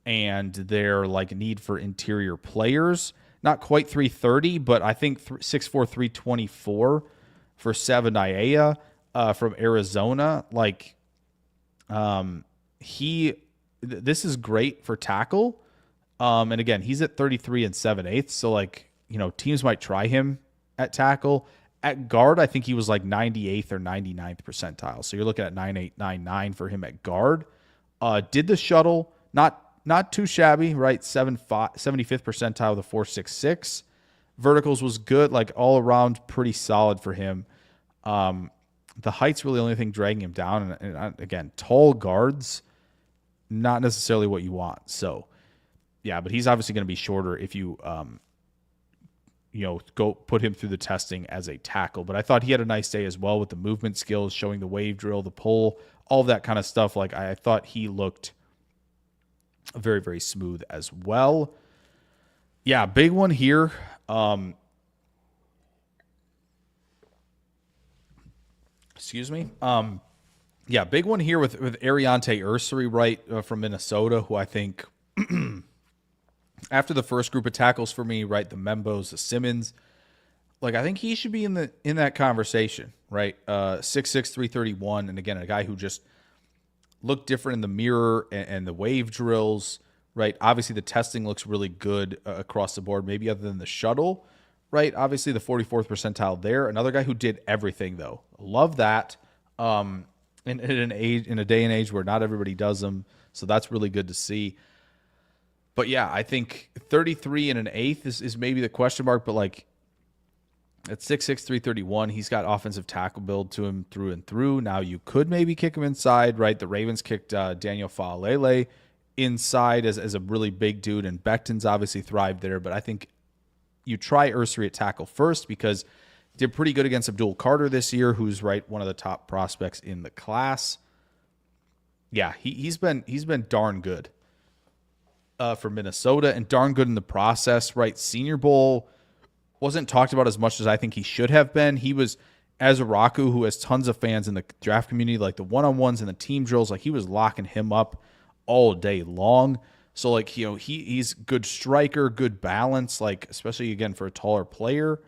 and their like need for interior players. Not quite 330, but I think 6'4", 324 for Savanaia from Arizona. Like, this is great for tackle. And again, he's at 33 and 7/8. So like, teams might try him at tackle. At guard, I think he was like 98th or 99th percentile. So you're looking at 9899 for him at guard. Did the shuttle, not too shabby, right? 75th percentile with a 4.66. Verticals was good, like all around pretty solid for him. The height's really the only thing dragging him down. And again, tall guards, not necessarily what you want. So, yeah, but he's obviously going to be shorter if you, go put him through the testing as a tackle. But I thought he had a nice day as well with the movement skills, showing the wave drill, the pull, all of that kind of stuff. Like I thought he looked very, very smooth as well. Yeah, big one here. Excuse me. Yeah, big one here with Ariante Ursary, right, from Minnesota, who I think after the first group of tackles for me, right, the Membos, the Simmons, like I think he should be in that conversation, right? 6'6", 331, and again, a guy who just look different in the mirror and the wave drills, right? Obviously, the testing looks really good across the board, maybe other than the shuttle, right? Obviously, the 44th percentile there. Another guy who did everything, though. Love that. In a day and age where not everybody does them, so that's really good to see. But yeah, I think 33 and an eighth is maybe the question mark, but like at 6'6", 331, he's got offensive tackle build to him through and through. Now you could maybe kick him inside, right? The Ravens kicked Daniel Faalele inside as a really big dude, and Becton's obviously thrived there. But I think you try Ursary at tackle first because he did pretty good against Abdul Carter this year, who's right one of the top prospects in the class. Yeah, he's been darn good for Minnesota and darn good in the process, right? Senior Bowl wasn't talked about as much as I think he should have been. He was, as a Raku, who has tons of fans in the draft community, like the one-on-ones and the team drills, like he was locking him up all day long. So like, he's good striker, good balance, like especially again for a taller player.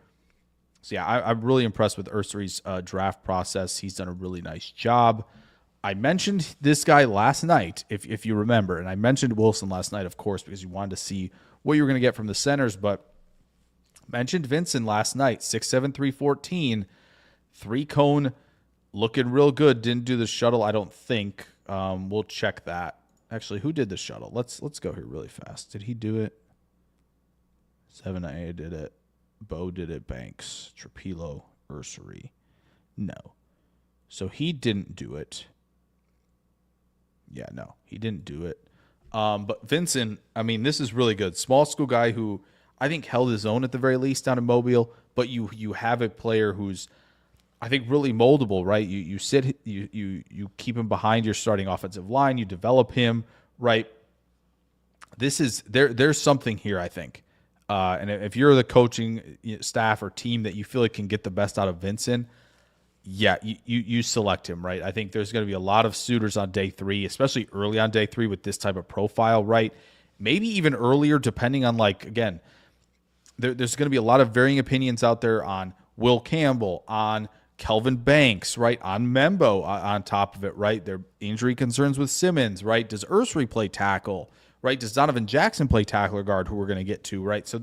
So yeah, I'm really impressed with Ursary's draft process. He's done a really nice job. I mentioned this guy last night, if you remember, and I mentioned Wilson last night, of course, because you wanted to see what you were going to get from the centers, but Mentioned Vincent last night, 6'7", 314, 3-cone, looking real good. Didn't do the shuttle, I don't think. We'll check that. Actually, who did the shuttle? Let's go here really fast. Did he do it? 7A did it. Bo did it. Banks, Trapilo, Ursery. No. So he didn't do it. Yeah, no, he didn't do it. But Vincent, I mean, this is really good. Small school guy who I think held his own at the very least down in Mobile. But you have a player who's, I think, really moldable, right? You keep him behind your starting offensive line. You develop him, right? This is there's something here, I think. And if you're the coaching staff or team that you feel like can get the best out of Vincent, yeah, you select him, right? I think there's going to be a lot of suitors on day 3, especially early on day 3 with this type of profile, right? Maybe even earlier, depending on, like, again, there's going to be a lot of varying opinions out there on Will Campbell, on Kelvin Banks, right? On Membo on top of it, right? Their injury concerns with Simmons, right? Does Ursery play tackle, right? Does Donovan Jackson play tackle or guard, who we're going to get to, right? So,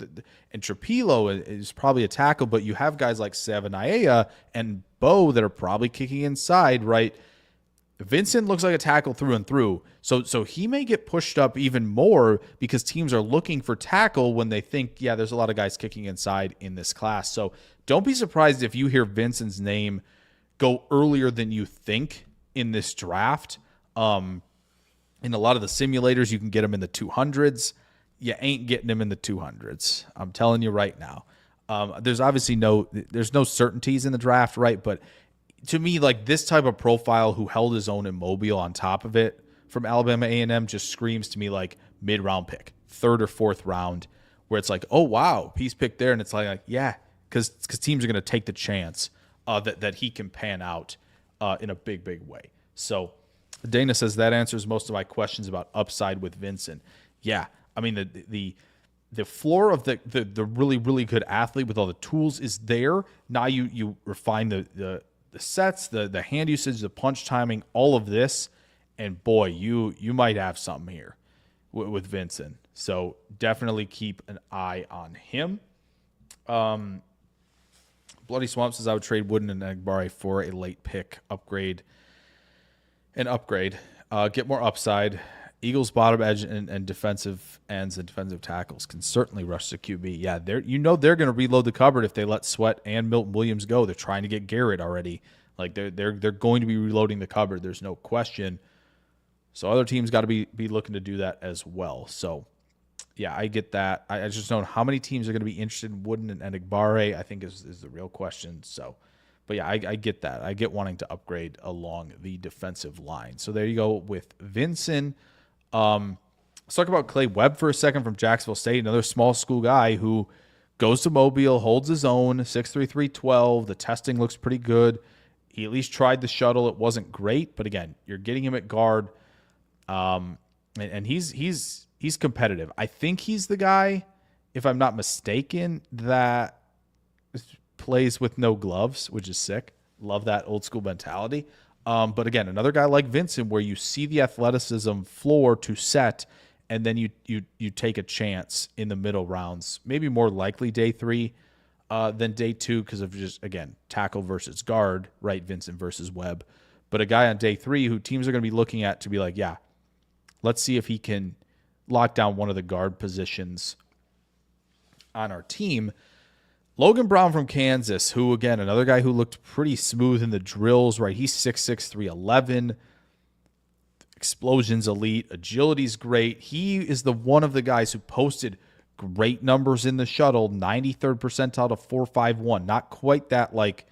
and Trapilo is probably a tackle, but you have guys like Savanaia and Bo that are probably kicking inside, right? Vincent looks like a tackle through and through. So he may get pushed up even more because teams are looking for tackle when they think, yeah, there's a lot of guys kicking inside in this class. So don't be surprised if you hear Vincent's name go earlier than you think in this draft. In a lot of the simulators, you can get him in the 200s. You ain't getting him in the 200s. I'm telling you right now. There's obviously no certainties in the draft, right? But to me, like, this type of profile who held his own in Mobile on top of it from Alabama A&M just screams to me like mid-round pick, 3rd or 4th round, where it's like, oh, wow, he's picked there. And it's like yeah, because teams are going to take the chance that he can pan out in a big, big way. So Dana says that answers most of my questions about upside with Vincent. Yeah, I mean, the floor of the really, really good athlete with all the tools is there. Now you refine the sets, the hand usage, the punch timing, all of this, and boy, you might have something here with Vincent. So definitely keep an eye on him. Bloody Swamp says I would trade Wooden and Egbare for a late pick upgrade. Get more upside. Eagles bottom edge and defensive ends and defensive tackles can certainly rush the QB. Yeah, they're going to reload the cupboard if they let Sweat and Milton Williams go. They're trying to get Garrett already. Like they're going to be reloading the cupboard. There's no question. So other teams got to be looking to do that as well. So yeah, I get that. I just don't know how many teams are going to be interested in Wooden and Egbare, I think is the real question. So, but yeah, I get that. I get wanting to upgrade along the defensive line. So there you go with Vincent. Let's talk about Clay Webb for a second from Jacksonville State, another small school guy who goes to Mobile, holds his own, 6'3", 312. The testing looks pretty good. He at least tried the shuttle. It wasn't great, but again, you're getting him at guard, and he's competitive. I think he's the guy, if I'm not mistaken, that plays with no gloves, which is sick. Love that old school mentality. But again, another guy like Vincent, where you see the athleticism floor to set, and then you take a chance in the middle rounds, maybe more likely day 3 than day 2 because of just, again, tackle versus guard, right? Vincent versus Webb. But a guy on day 3 who teams are going to be looking at to be like, yeah, let's see if he can lock down one of the guard positions on our team. Logan Brown from Kansas, who, again, another guy who looked pretty smooth in the drills, right? He's 6'6", 311. Explosion's elite. Agility's great. He is one of the guys who posted great numbers in the shuttle, 93rd percentile to 4.51. Not quite that, like,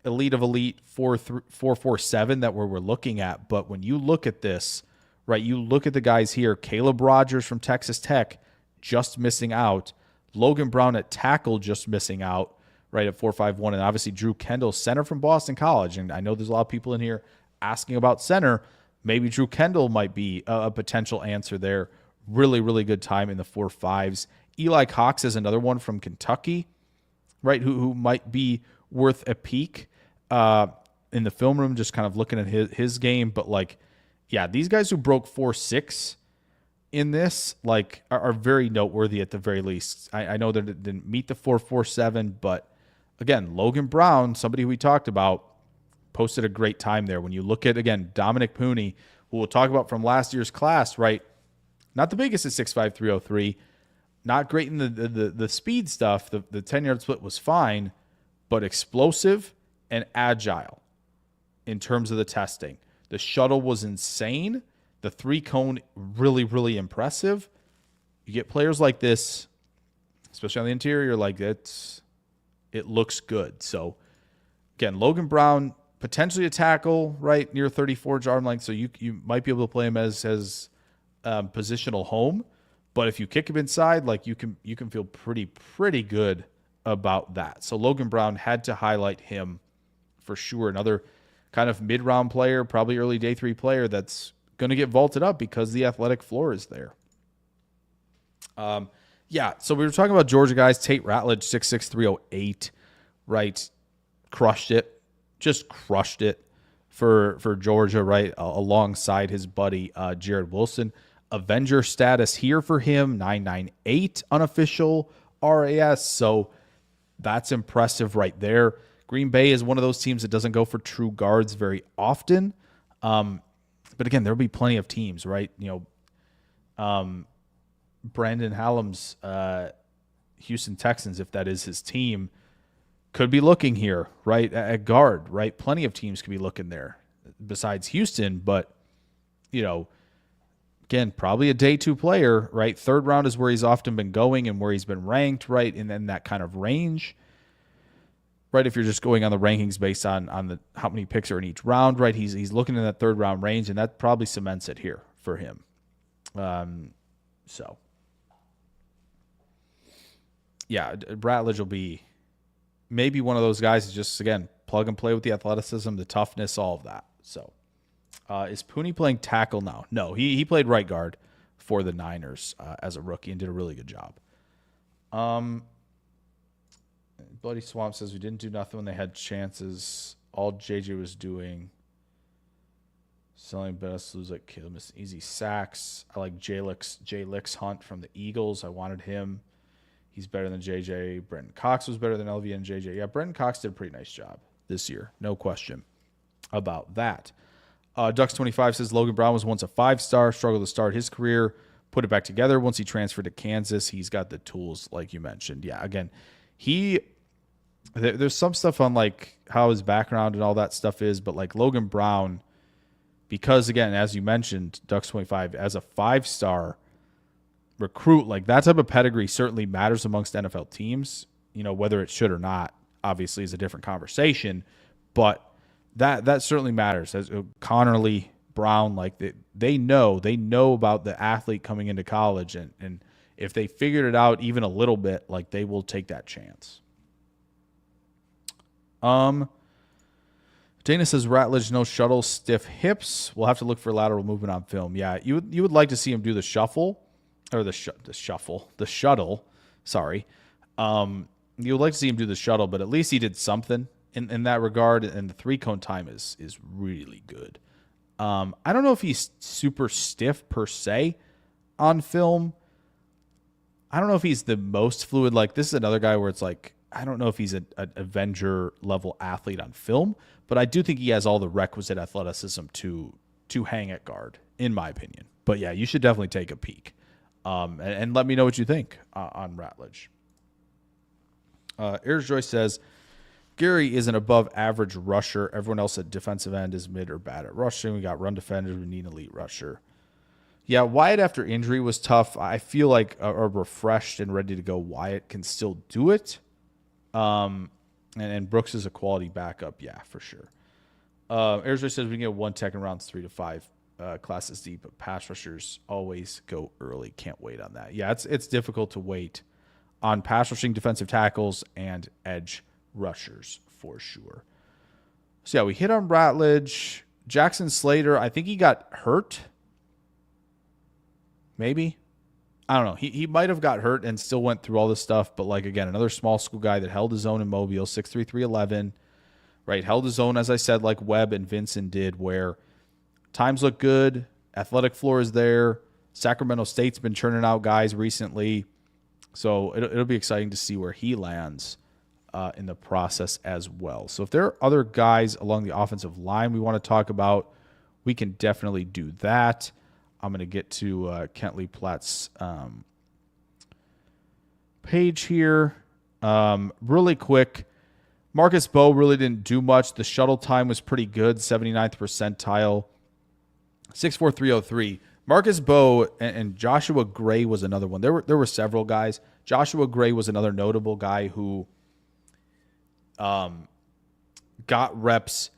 elite of elite 4.47 that we're looking at. But when you look at this, right, you look at the guys here. Caleb Rogers from Texas Tech just missing out. Logan Brown at tackle just missing out, right, at 4.51. And obviously Drew Kendall, center from Boston College. And I know there's a lot of people in here asking about center. Maybe Drew Kendall might be a potential answer there. Really, really good time in the 4.5s. Eli Cox is another one from Kentucky, right, who might be worth a peek in the film room, just kind of looking at his game. But, like, yeah, these guys who broke 4.6, in this like are very noteworthy at the very least. I know that it didn't meet the 4.47, but again, Logan Brown, somebody we talked about, posted a great time there. When you look at, again, Dominic Pooney, who we'll talk about from last year's class, right? Not the biggest at 6'5", 303. Not great in the speed stuff. The 10-yard split was fine, but explosive and agile in terms of the testing. The shuttle was insane. The 3-cone, really, really impressive. You get players like this, especially on the interior, like it looks good. So, again, Logan Brown, potentially a tackle, right, near 34 arm length, so you might be able to play him as positional home. But if you kick him inside, like you can feel pretty good about that. So Logan Brown, had to highlight him for sure. Another kind of mid-round player, probably early day 3 player that's going to get vaulted up because the athletic floor is there. Yeah, so we were talking about Georgia guys. Tate Ratledge, 6'6", 308, right? Crushed it. Just crushed it for Georgia, right? Alongside his buddy Jared Wilson. Avenger status here for him, 998 unofficial RAS. So that's impressive right there. Green Bay is one of those teams that doesn't go for true guards very often. But again, there'll be plenty of teams, right? You know, Brandon Hallam's Houston Texans, if that is his team, could be looking here, right, at guard, right? Plenty of teams could be looking there besides Houston, but, you know, again, probably a day 2 player, right? 3rd round is where he's often been going and where he's been ranked, right? And then that kind of range, right? If you're just going on the rankings based on the how many picks are in each round, right? He's looking in that 3rd round range, and that probably cements it here for him. So, yeah, Ratledge will be maybe one of those guys that just, again, plug and play with the athleticism, the toughness, all of that. So, is Pooney playing tackle now? No, he played right guard for the Niners as a rookie and did a really good job. Bloody Swamp says we didn't do nothing when they had chances. All JJ was doing, selling best, lose like kill, miss easy sacks. I like Jay Licks Hunt from the Eagles. I wanted him. He's better than JJ. Brenton Cox was better than LV and JJ. Yeah, Brenton Cox did a pretty nice job this year. No question about that. Ducks25 says Logan Brown was once a 5-star, struggled to start his career, put it back together once he transferred to Kansas. He's got the tools, like you mentioned. Yeah, again, there's some stuff on like how his background and all that stuff is, but like Logan Brown, because again, as you mentioned, Ducks25, as a 5-star recruit, like that type of pedigree certainly matters amongst NFL teams. You know, whether it should or not, obviously, is a different conversation, but that certainly matters. As Connerly, Brown, like they know about the athlete coming into college, and if they figured it out even a little bit, like they will take that chance. Dana says Ratledge no shuttle, stiff hips. We'll have to look for lateral movement on film. Yeah, you would like to see him do the shuttle. Sorry, you would like to see him do the shuttle, but at least he did something in that regard. And the 3-cone time is really good. I don't know if he's super stiff per se on film. I don't know if he's the most fluid. Like this is another guy where it's like, I don't know if he's an Avenger level athlete on film, but I do think he has all the requisite athleticism to hang at guard, in my opinion. But yeah, you should definitely take a peek. And let me know what you think on Ratledge. Ayers Joyce says, Gary is an above average rusher. Everyone else at defensive end is mid or bad at rushing. We got run defenders. We need an elite rusher. Yeah, Wyatt after injury was tough. I feel like a refreshed and ready to go Wyatt can still do it. And Brooks is a quality backup. Yeah, for sure. Ayers Joyce says we can get 1 tech in rounds 3 to 5. Classes deep, but pass rushers always go early. Can't wait on that. Yeah, it's difficult to wait on pass rushing defensive tackles and edge rushers for sure. So yeah, we hit on Ratledge. Jackson Slater, I think he got hurt. Maybe. I don't know. He might have got hurt and still went through all this stuff, but like again, another small school guy that held his own in Mobile, 6'3", 311, right? Held his own, as I said, like Webb and Vincent did, where times look good, athletic floor is there, Sacramento State's been churning out guys recently. So it'll be exciting to see where he lands in the process as well. So if there are other guys along the offensive line we want to talk about, we can definitely do that. I'm going to get to Kentley Platt's page here. Really quick, Marcus Bowe really didn't do much. The shuttle time was pretty good, 79th percentile, 6.4303. Marcus Bowe and Joshua Gray was another one. There were several guys. Joshua Gray was another notable guy who got reps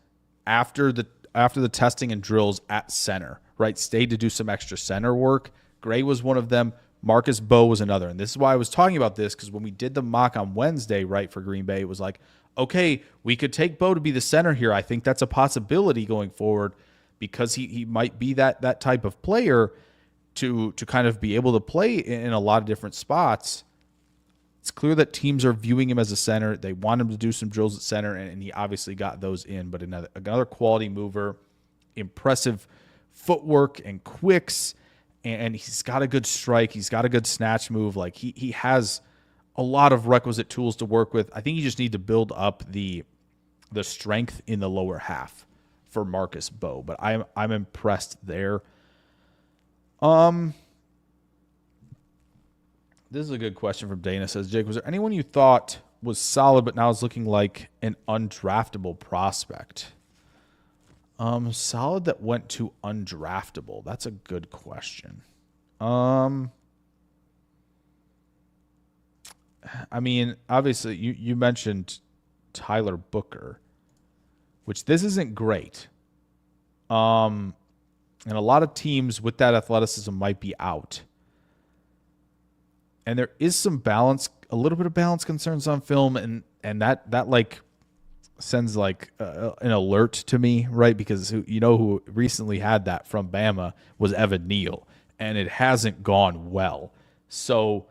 after the testing and drills at center, right? Stayed to do some extra center work. Gray was one of them. Marcus Bowe was another. And this is why I was talking about this, because when we did the mock on Wednesday, right, for Green Bay, it was like, okay, we could take Bowe to be the center here. I think that's a possibility going forward, because he might be that type of player to kind of be able to play in a lot of different spots. It's clear that teams are viewing him as a center. They want him to do some drills at center, and he obviously got those in. But another quality mover, impressive footwork and quicks, and he's got a good strike. He's got a good snatch move. Like he has a lot of requisite tools to work with. I think you just need to build up the strength in the lower half for Marcus Bowe, but I'm impressed there. This is a good question from Dana. Says, Jake, was there anyone you thought was solid but now is looking like an undraftable prospect? Solid that went to undraftable. That's a good question. I mean, obviously you mentioned Tyler Booker, which this isn't great. And a lot of teams with that athleticism might be out. And there is some balance, a little bit of balance concerns on film, and that like sends like an alert to me, right? Because who recently had that from Bama was Evan Neal, and it hasn't gone well. So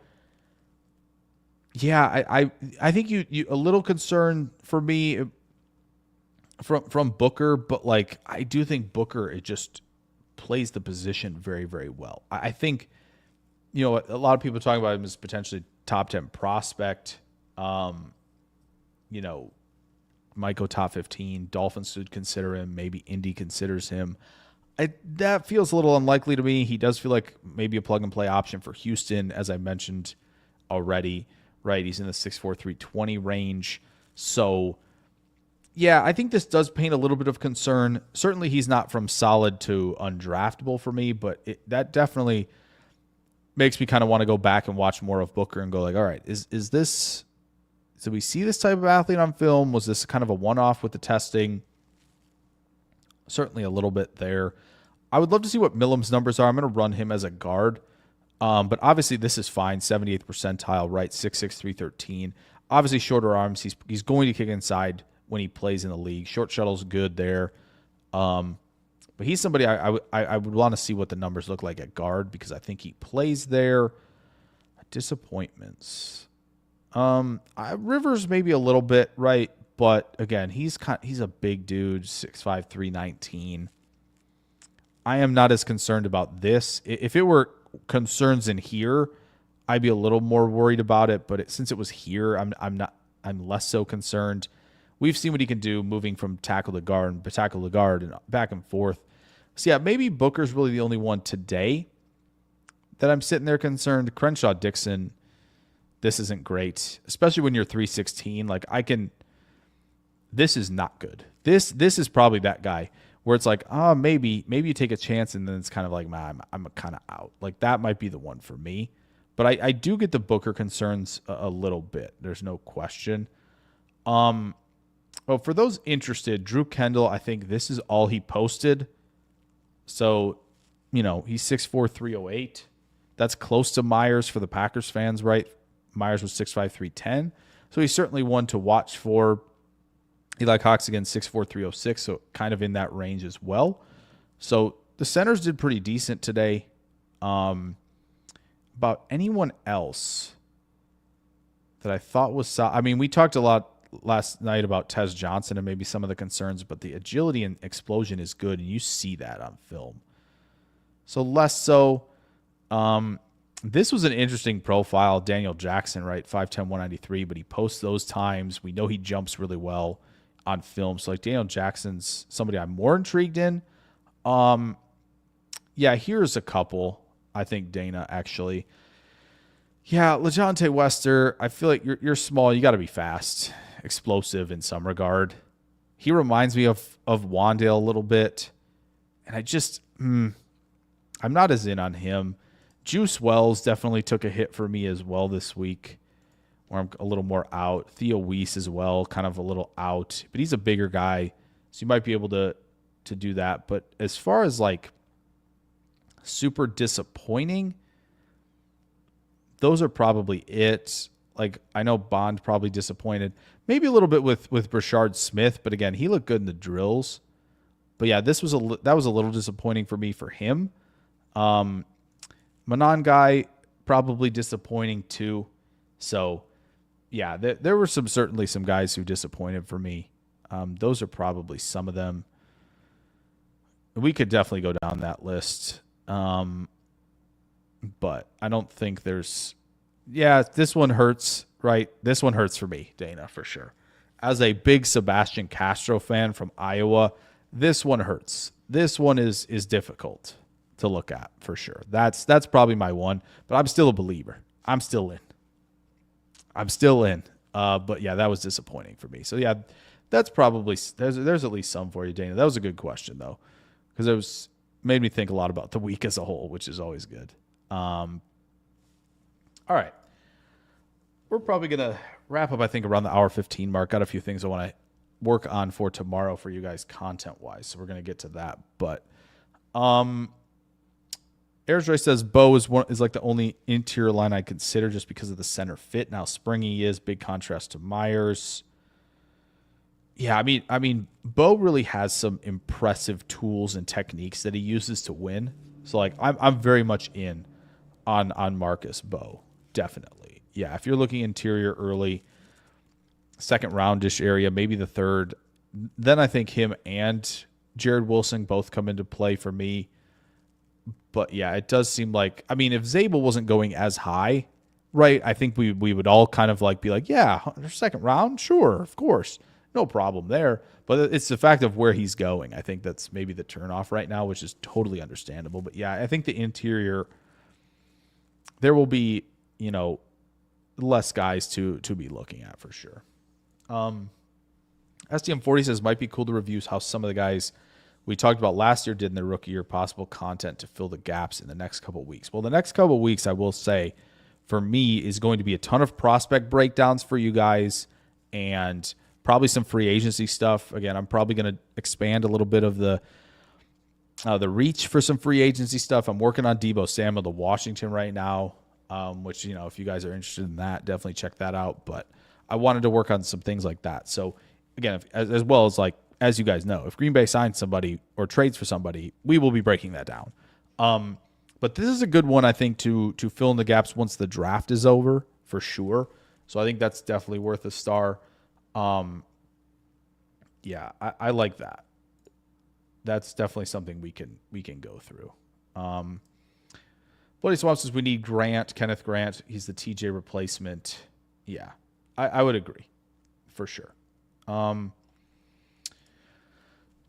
yeah, I think you a little concern for me from Booker, but like I do think Booker, it just plays the position very, very well. I think, a lot of people talking about him as potentially top 10 prospect. Might go top 15. Dolphins should consider him. Maybe Indy considers him. That feels a little unlikely to me. He does feel like maybe a plug-and-play option for Houston, as I mentioned already, right? He's in the 6'4", 320 range. So, yeah, I think this does paint a little bit of concern. Certainly he's not from solid to undraftable for me, but that definitely makes me kind of want to go back and watch more of Booker and go like, all right, is this... So we see this type of athlete on film. Was this kind of a one-off with the testing? Certainly a little bit there. I would love to see what Millam's numbers are. I'm going to run him as a guard. But obviously this is fine. 78th percentile, right? 6'6", 313. Obviously shorter arms. He's going to kick inside when he plays in the league. Short shuttle's good there. But he's somebody I would want to see what the numbers look like at guard, because I think he plays there. Disappointments. Rivers maybe a little bit, right? But again, he's a big dude, 6'5", 319. I am not as concerned about this. If it were concerns in here, I'd be a little more worried about it. But since it was here, I'm less so concerned. We've seen what he can do moving from tackle to guard and back and forth. So yeah, maybe Booker's really the only one today that I'm sitting there concerned. Crenshaw, Dixon, this isn't great, especially when you're 316. Like this is not good. This is probably that guy where it's like, maybe you take a chance, and then it's kind of like, man, I'm kind of out. Like that might be the one for me. But I do get the Booker concerns a little bit. There's no question. For those interested, Drew Kendall, I think this is all he posted. So, he's 6'4", 308. That's close to Myers for the Packers fans, right? Myers was 6'5", 310. So he's certainly one to watch for. Eli Cox, again, 6'4", 306, so kind of in that range as well. So the centers did pretty decent today. About anyone else that I thought was solid. I mean, we talked a lot last night about Tez Johnson and maybe some of the concerns, but the agility and explosion is good, and you see that on film. So less so. This was an interesting profile. Daniel Jackson, right? 5'10", 193, but he posts those times. We know he jumps really well on film. So like Daniel Jackson's somebody I'm more intrigued in. Yeah, here's a couple. I think Dana actually. Yeah, LeJontay Wester. I feel like you're small. You got to be fast, explosive in some regard. He reminds me of Wandale a little bit, and I just I'm not as in on him. Juice Wells definitely took a hit for me as well this week, where I'm a little more out. Theo Weiss as well, kind of a little out, but he's a bigger guy, so you might be able to do that. But as far as like super disappointing, those are probably it. Like I know Bond probably disappointed, maybe a little bit with Brashard Smith, but again he looked good in the drills. But yeah, that was a little disappointing for me for him. Manon guy probably disappointing too. So yeah, there were certainly some guys who disappointed for me. Those are probably some of them. We could definitely go down that list. But I don't think there's. Yeah, this one hurts, right? This one hurts for me, Dana, for sure. As a big Sebastian Castro fan from Iowa, this one hurts. This one is difficult to look at for sure. That's probably my one, but I'm still a believer. I'm still in. But yeah, that was disappointing for me. So yeah, that's probably there's at least some for you, Dana. That was a good question though, because it was made me think a lot about the week as a whole, which is always good. All right, we're probably gonna wrap up. I think around the hour 15 mark. Got a few things I want to work on for tomorrow for you guys content wise, so we're gonna get to that. But Airsjoy says Bo is like the only interior line I consider just because of the center fit and how springy he is. Big contrast to Myers. Yeah, I mean, Bo really has some impressive tools and techniques that he uses to win. So like, I'm very much in on Marcus Bo, definitely. Yeah, if you're looking interior early, second roundish area, maybe the third, then I think him and Jared Wilson both come into play for me. But yeah, it does seem like, I mean, if Zabel wasn't going as high, right, I think we would all kind of like be like, yeah, second round, sure, of course, no problem there. But it's the fact of where he's going. I think that's maybe the turnoff right now, which is totally understandable. But yeah, I think the interior, there will be, less guys to be looking at for sure. SDM40 says might be cool to review how some of the guys we talked about last year did in their rookie year, possible content to fill the gaps in the next couple of weeks. Well, the next couple of weeks, I will say, for me, is going to be a ton of prospect breakdowns for you guys and probably some free agency stuff. Again, I'm probably going to expand a little bit of the reach for some free agency stuff. I'm working on Deebo Samuel to Washington right now, which, if you guys are interested in that, definitely check that out. But I wanted to work on some things like that. So, again, as well as like, as you guys know, if Green Bay signs somebody or trades for somebody, we will be breaking that down. But this is a good one, I think, to fill in the gaps once the draft is over, for sure. So I think that's definitely worth a star. Yeah, I like that. That's definitely something we can go through. Bloody Swamp says we need Kenneth Grant. He's the TJ replacement. Yeah, I would agree, for sure.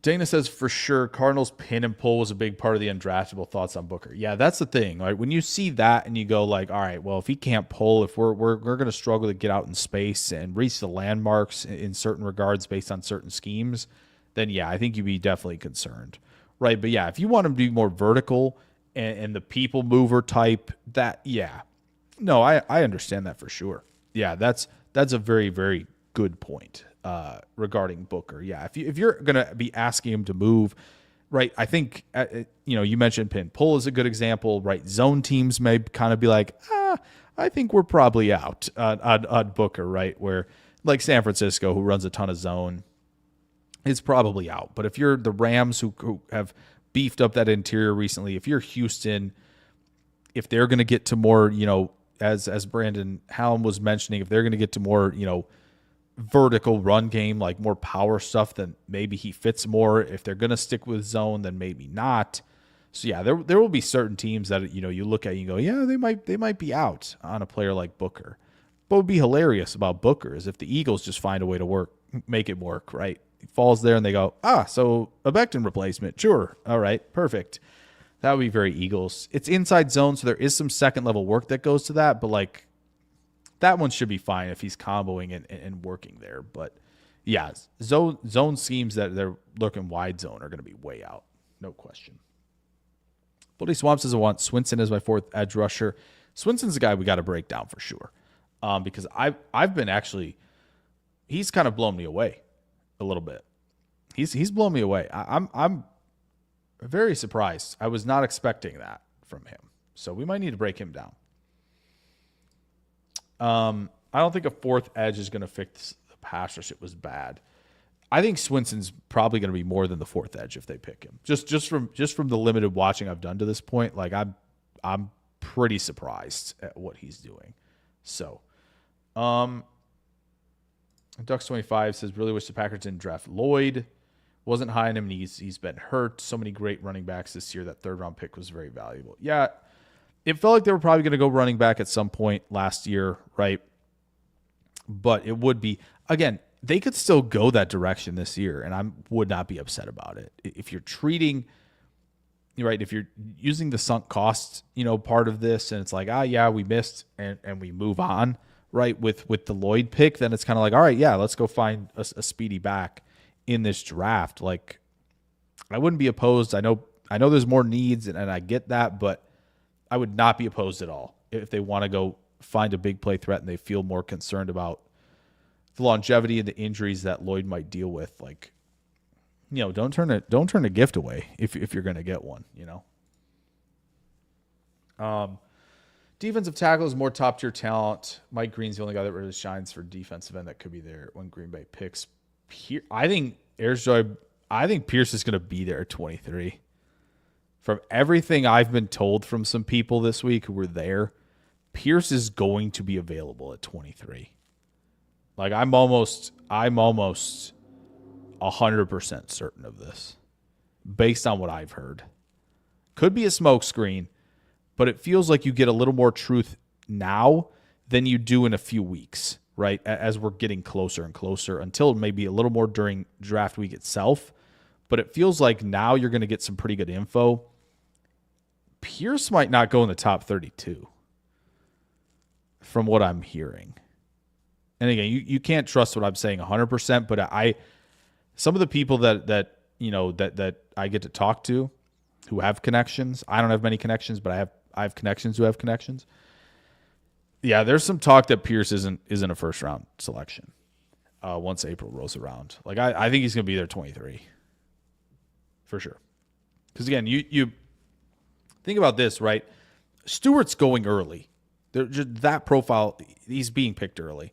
Dana says for sure Cardinals pin and pull was a big part of the undraftable. Thoughts on Booker? Yeah, that's the thing. Right? When you see that and you go like, all right, well, if he can't pull, if we're going to struggle to get out in space and reach the landmarks in certain regards based on certain schemes, then yeah, I think you'd be definitely concerned, right? But yeah, if you want him to be more vertical and the people mover type, that yeah, no, I understand that for sure. Yeah, that's a very, very good point. Regarding Booker. Yeah, if you're going to be asking him to move, right, I think, you mentioned pin. Pull is a good example, right? Zone teams may kind of be like, I think we're probably out on Booker, right? Where, like San Francisco, who runs a ton of zone, is probably out. But if you're the Rams who have beefed up that interior recently, if you're Houston, if they're going to get to more, as Brandon Hallam was mentioning, if they're going to get to more, vertical run game, like more power stuff, then maybe he fits more. If they're going to stick with zone, then maybe not. So yeah, there will be certain teams that you look at and you go, yeah, they might be out on a player like Booker. What would be hilarious about Booker is if the Eagles just find a way to make it work, right? He falls there and they go, so a Becton replacement, sure, all right, perfect. That would be very Eagles. It's inside zone, so there is some second level work that goes to that, but like that one should be fine if he's comboing and working there. But yeah, zone schemes that they're looking wide zone are going to be way out, no question. Bloody Swamps is a want. Swinson is my fourth edge rusher. Swinson's the guy we got to break down for sure, because I've been actually, he's kind of blown me away a little bit. He's blown me away. I'm very surprised. I was not expecting that from him. So we might need to break him down. I don't think a fourth edge is going to fix the pass rush. It was bad. I think Swinson's probably going to be more than the fourth edge if they pick him. Just from the limited watching I've done to this point, like I'm pretty surprised at what he's doing. So, Ducks 25 says really wish the Packers didn't draft Lloyd. Wasn't high on him, and he's been hurt. So many great running backs this year. That third round pick was very valuable. Yeah, it felt like they were probably going to go running back at some point last year, right? But it would be, again, they could still go that direction this year, and I would not be upset about it. If you're treating, right, if you're using the sunk cost, part of this, and it's like, yeah, we missed, and we move on, right, with the Lloyd pick, then it's kind of like, all right, yeah, let's go find a speedy back in this draft. Like, I wouldn't be opposed. I know there's more needs, and I get that, but I would not be opposed at all if they want to go find a big play threat and they feel more concerned about the longevity and the injuries that Lloyd might deal with. Like, don't turn a gift away if you're going to get one. Defensive tackle is more top tier talent. Mike Green's the only guy that really shines for defensive end that could be there when Green Bay picks. I think Pierce is going to be there at 23. From everything I've been told from some people this week who were there, Pierce is going to be available at 23. Like, I'm almost 100% certain of this based on what I've heard. Could be a smokescreen, but it feels like you get a little more truth now than you do in a few weeks, right? As we're getting closer and closer, until maybe a little more during draft week itself. But it feels like now you're going to get some pretty good info. Pierce might not go in the top 32 from what I'm hearing. And again, you can't trust what I'm saying 100%, but some of the people that I get to talk to who have connections, I don't have many connections, but I have connections who have connections. Yeah, there's some talk that Pierce isn't a first round selection once April rolls around. Like, I think he's going to be there 23 for sure. Because again, you think about this, right? Stewart's going early. That profile, he's being picked early.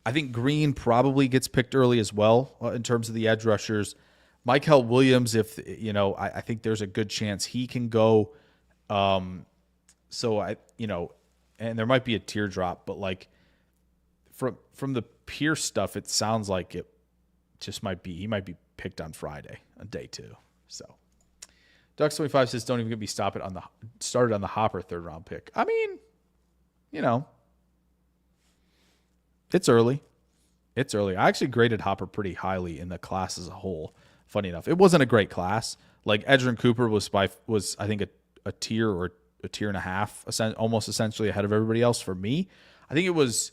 I think Green probably gets picked early as well in terms of the edge rushers. Michael Williams, I think there's a good chance he can go. And there might be a teardrop, but like from the Pierce stuff, it sounds like it just he might be picked on Friday, on day 2. So Ducks 25 says don't even get me started on the Hopper third round pick. I mean, it's early. It's early. I actually graded Hopper pretty highly in the class as a whole. Funny enough, it wasn't a great class. Like, Edgerrin Cooper was I think a tier or a tier and a half, almost essentially ahead of everybody else for me. I think it was.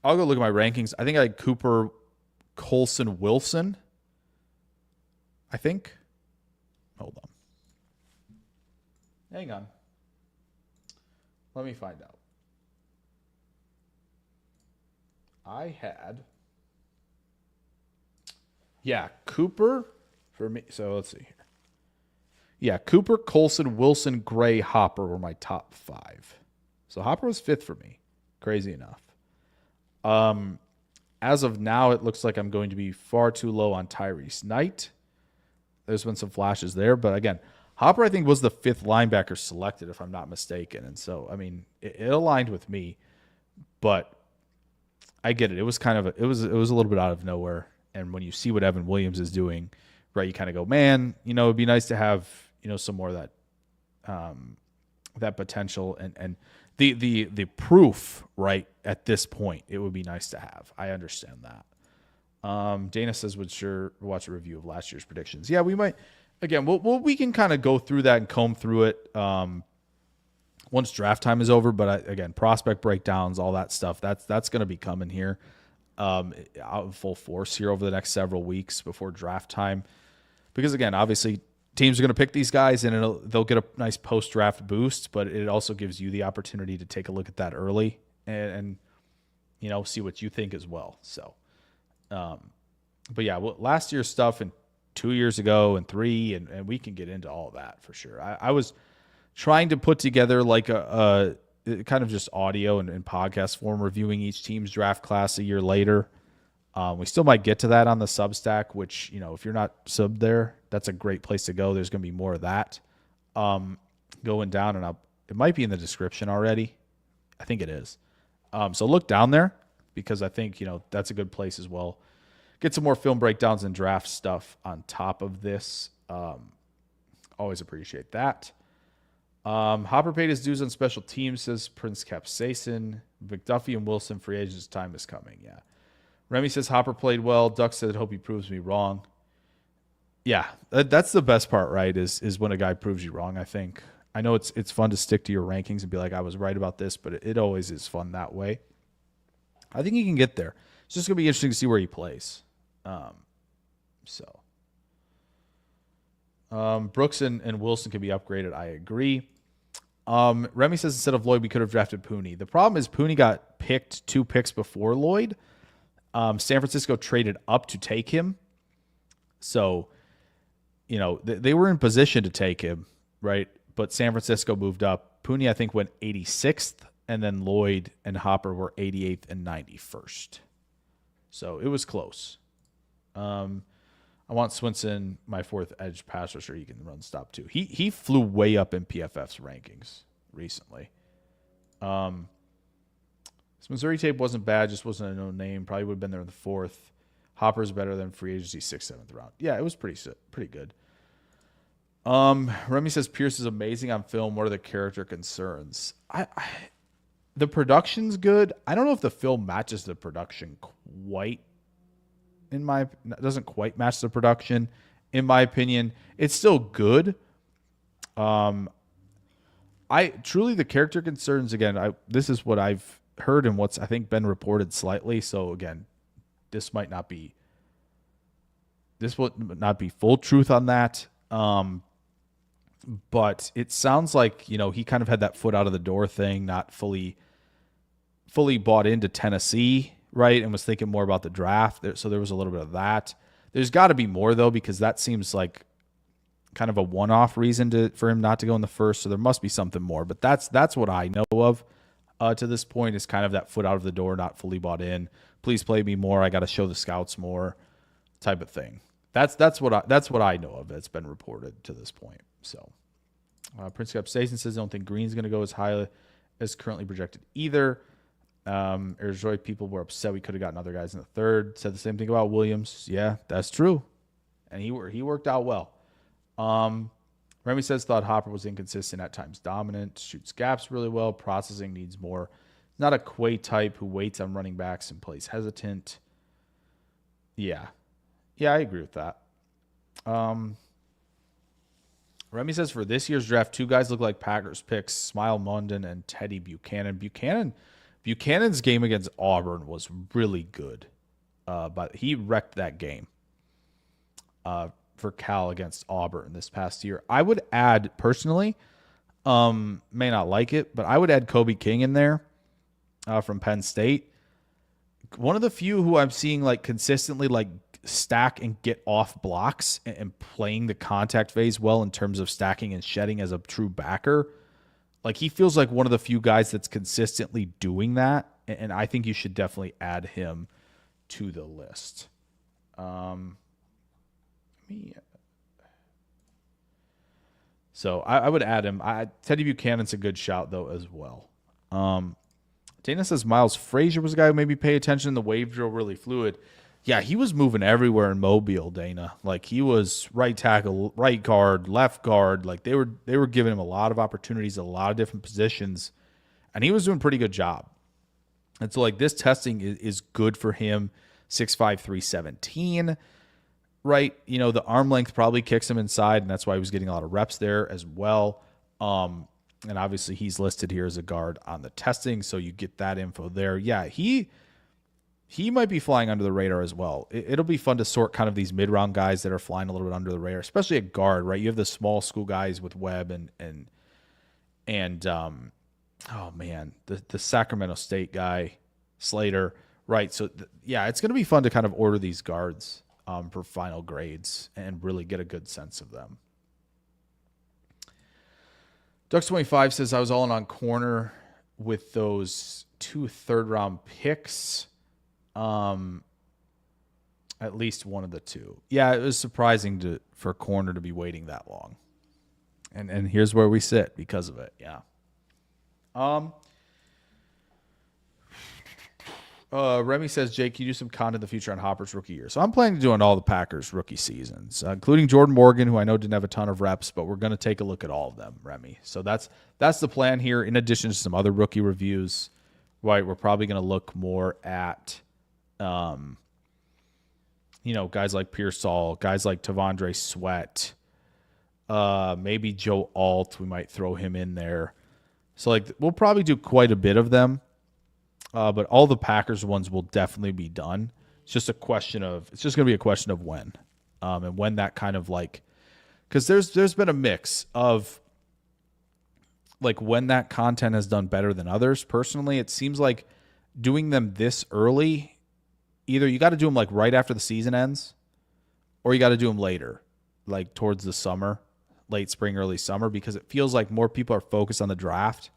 I'll go look at my rankings. I think I had Cooper, Colson, Wilson. I think. Hold on. Hang on. Let me find out. I had, Cooper for me. So let's see here. Yeah, Cooper, Colson, Wilson, Gray, Hopper were my top 5. So Hopper was 5th for me. Crazy enough. As of now, it looks like I'm going to be far too low on Tyrese Knight. There's been some flashes there, but again, Hopper I think was the 5th linebacker selected, if I'm not mistaken. And so, I mean, it aligned with me, but I get it. It was kind of it was a little bit out of nowhere. And when you see what Evan Williams is doing, right, you kind of go, man, it'd be nice to have, some more of that that potential and the proof right at this point. It would be nice to have. I understand that. Dana says, would sure watch a review of last year's predictions. Yeah, we might. Again, we can kind of go through that and comb through it once draft time is over. But again, prospect breakdowns, all that stuff, that's going to be coming here out in full force here over the next several weeks before draft time. Because again, obviously, teams are going to pick these guys and they'll get a nice post-draft boost, but it also gives you the opportunity to take a look at that early and see what you think as well. So. But yeah, last year's stuff and 2 years ago and 3, and we can get into all of that for sure. I was trying to put together like a kind of just audio and podcast form reviewing each team's draft class a year later. We still might get to that on the Substack, which, if you're not subbed there, that's a great place to go. There's going to be more of that going down, and it might be in the description already. I think it is. So look down there, because I think, that's a good place as well. Get some more film breakdowns and draft stuff on top of this. Always appreciate that. Hopper paid his dues on special teams, says Prince Capsaicin. McDuffie and Wilson, free agents time is coming. Yeah. Remy says Hopper played well. Duck said, hope he proves me wrong. Yeah, that's the best part, right, is when a guy proves you wrong, I think. I know it's fun to stick to your rankings and be like, I was right about this, but it always is fun that way. I think he can get there. It's just going to be interesting to see where he plays. Brooks and Wilson can be upgraded. I agree. Remy says instead of Lloyd, we could have drafted Pooney. The problem is Pooney got picked 2 picks before Lloyd. San Francisco traded up to take him. So, they were in position to take him, right? But San Francisco moved up. Pooney, I think, went 86th. And then Lloyd and Hopper were 88th and 91st. So it was close. I want Swinson, my 4th edge pass rusher. He can run stop too. He flew way up in PFF's rankings recently. His Missouri tape wasn't bad, just wasn't a known name. Probably would have been there in the 4th. Hopper's better than free agency 6th, 7th round. Yeah, it was pretty good. Remy says Pierce is amazing on film. What are the character concerns? The production's good. I don't know if the film matches the production quite. Doesn't quite match the production, in my opinion. It's still good. The character concerns, again, this is what I've heard and what's I think been reported slightly. So again, this would not be full truth on that. But it sounds like, he kind of had that foot out of the door thing, not fully bought into Tennessee, right? And was thinking more about the draft. So there was a little bit of that. There's got to be more, though, because that seems like kind of a one-off reason for him not to go in the first. So there must be something more. But that's what I know of to this point, is kind of that foot out of the door, not fully bought in. Please play me more. I got to show the scouts more type of thing. That's what I know of that's been reported to this point. So Prince Capsaicin says, I don't think Green's going to go as high as currently projected either. Arizona people were upset we could have gotten other guys in the 3rd. Said the same thing about Williams. Yeah, that's true. And he worked out well. Remy says thought Hopper was inconsistent, at times dominant, shoots gaps really well, processing needs more. Not a Quay type who waits on running backs and plays hesitant. Yeah, I agree with that. Remy says for this year's draft, 2 guys look like Packers picks, Smile Munden and Teddy Buchanan. Buchanan's game against Auburn was really good, but he wrecked that game for Cal against Auburn this past year. I would add, personally, may not like it, but I would add Kobe King in there from Penn State. One of the few who I'm seeing like consistently like stack and get off blocks and playing the contact phase well in terms of stacking and shedding as a true backer. Like, he feels like one of the few guys that's consistently doing that, and I think you should definitely add him to the list. So I would add him. Teddy Buchanan's a good shout, though, as well. Dana says Miles Frazier was a guy who maybe pay attention. The wave drill really fluid. Yeah, he was moving everywhere in Mobile, Dana. Like he was right tackle, right guard, left guard. Like they were giving him a lot of opportunities, a lot of different positions, and he was doing a pretty good job. And so like this testing is good for him. 6'5", 317, right? You know, the arm length probably kicks him inside, and that's why he was getting a lot of reps there as well. And obviously he's listed here as a guard on the testing, so you get that info there. Yeah, he might be flying under the radar as well. It'll be fun to sort kind of these mid-round guys that are flying a little bit under the radar, especially at guard, right? You have the small school guys with Webb and oh man, the Sacramento State guy, Slater, right? So yeah, it's going to be fun to kind of order these guards for final grades and really get a good sense of them. Ducks25 says I was all in on corner with those 2 third-round picks. At least one of the two. Yeah, it was surprising for corner to be waiting that long. And here's where we sit because of it. Yeah. Remy says, Jake, can you do some content in the future on Hopper's rookie year? So I'm planning to do on all the Packers rookie seasons, including Jordan Morgan, who I know didn't have a ton of reps, but we're going to take a look at all of them, Remy. So that's the plan here. In addition to some other rookie reviews, right? We're probably going to look more at, guys like Pearsall, guys like Tavondre Sweat, maybe Joe Alt. We might throw him in there. So like we'll probably do quite a bit of them. But all the Packers ones will definitely be done. It's just going to be a question of when. And when that kind of like, because there's been a mix of like when that content has done better than others. Personally, it seems like doing them this early, either you got to do them like right after the season ends, or you got to do them later, like towards the summer, late spring, early summer, because it feels like more people are focused on the draft.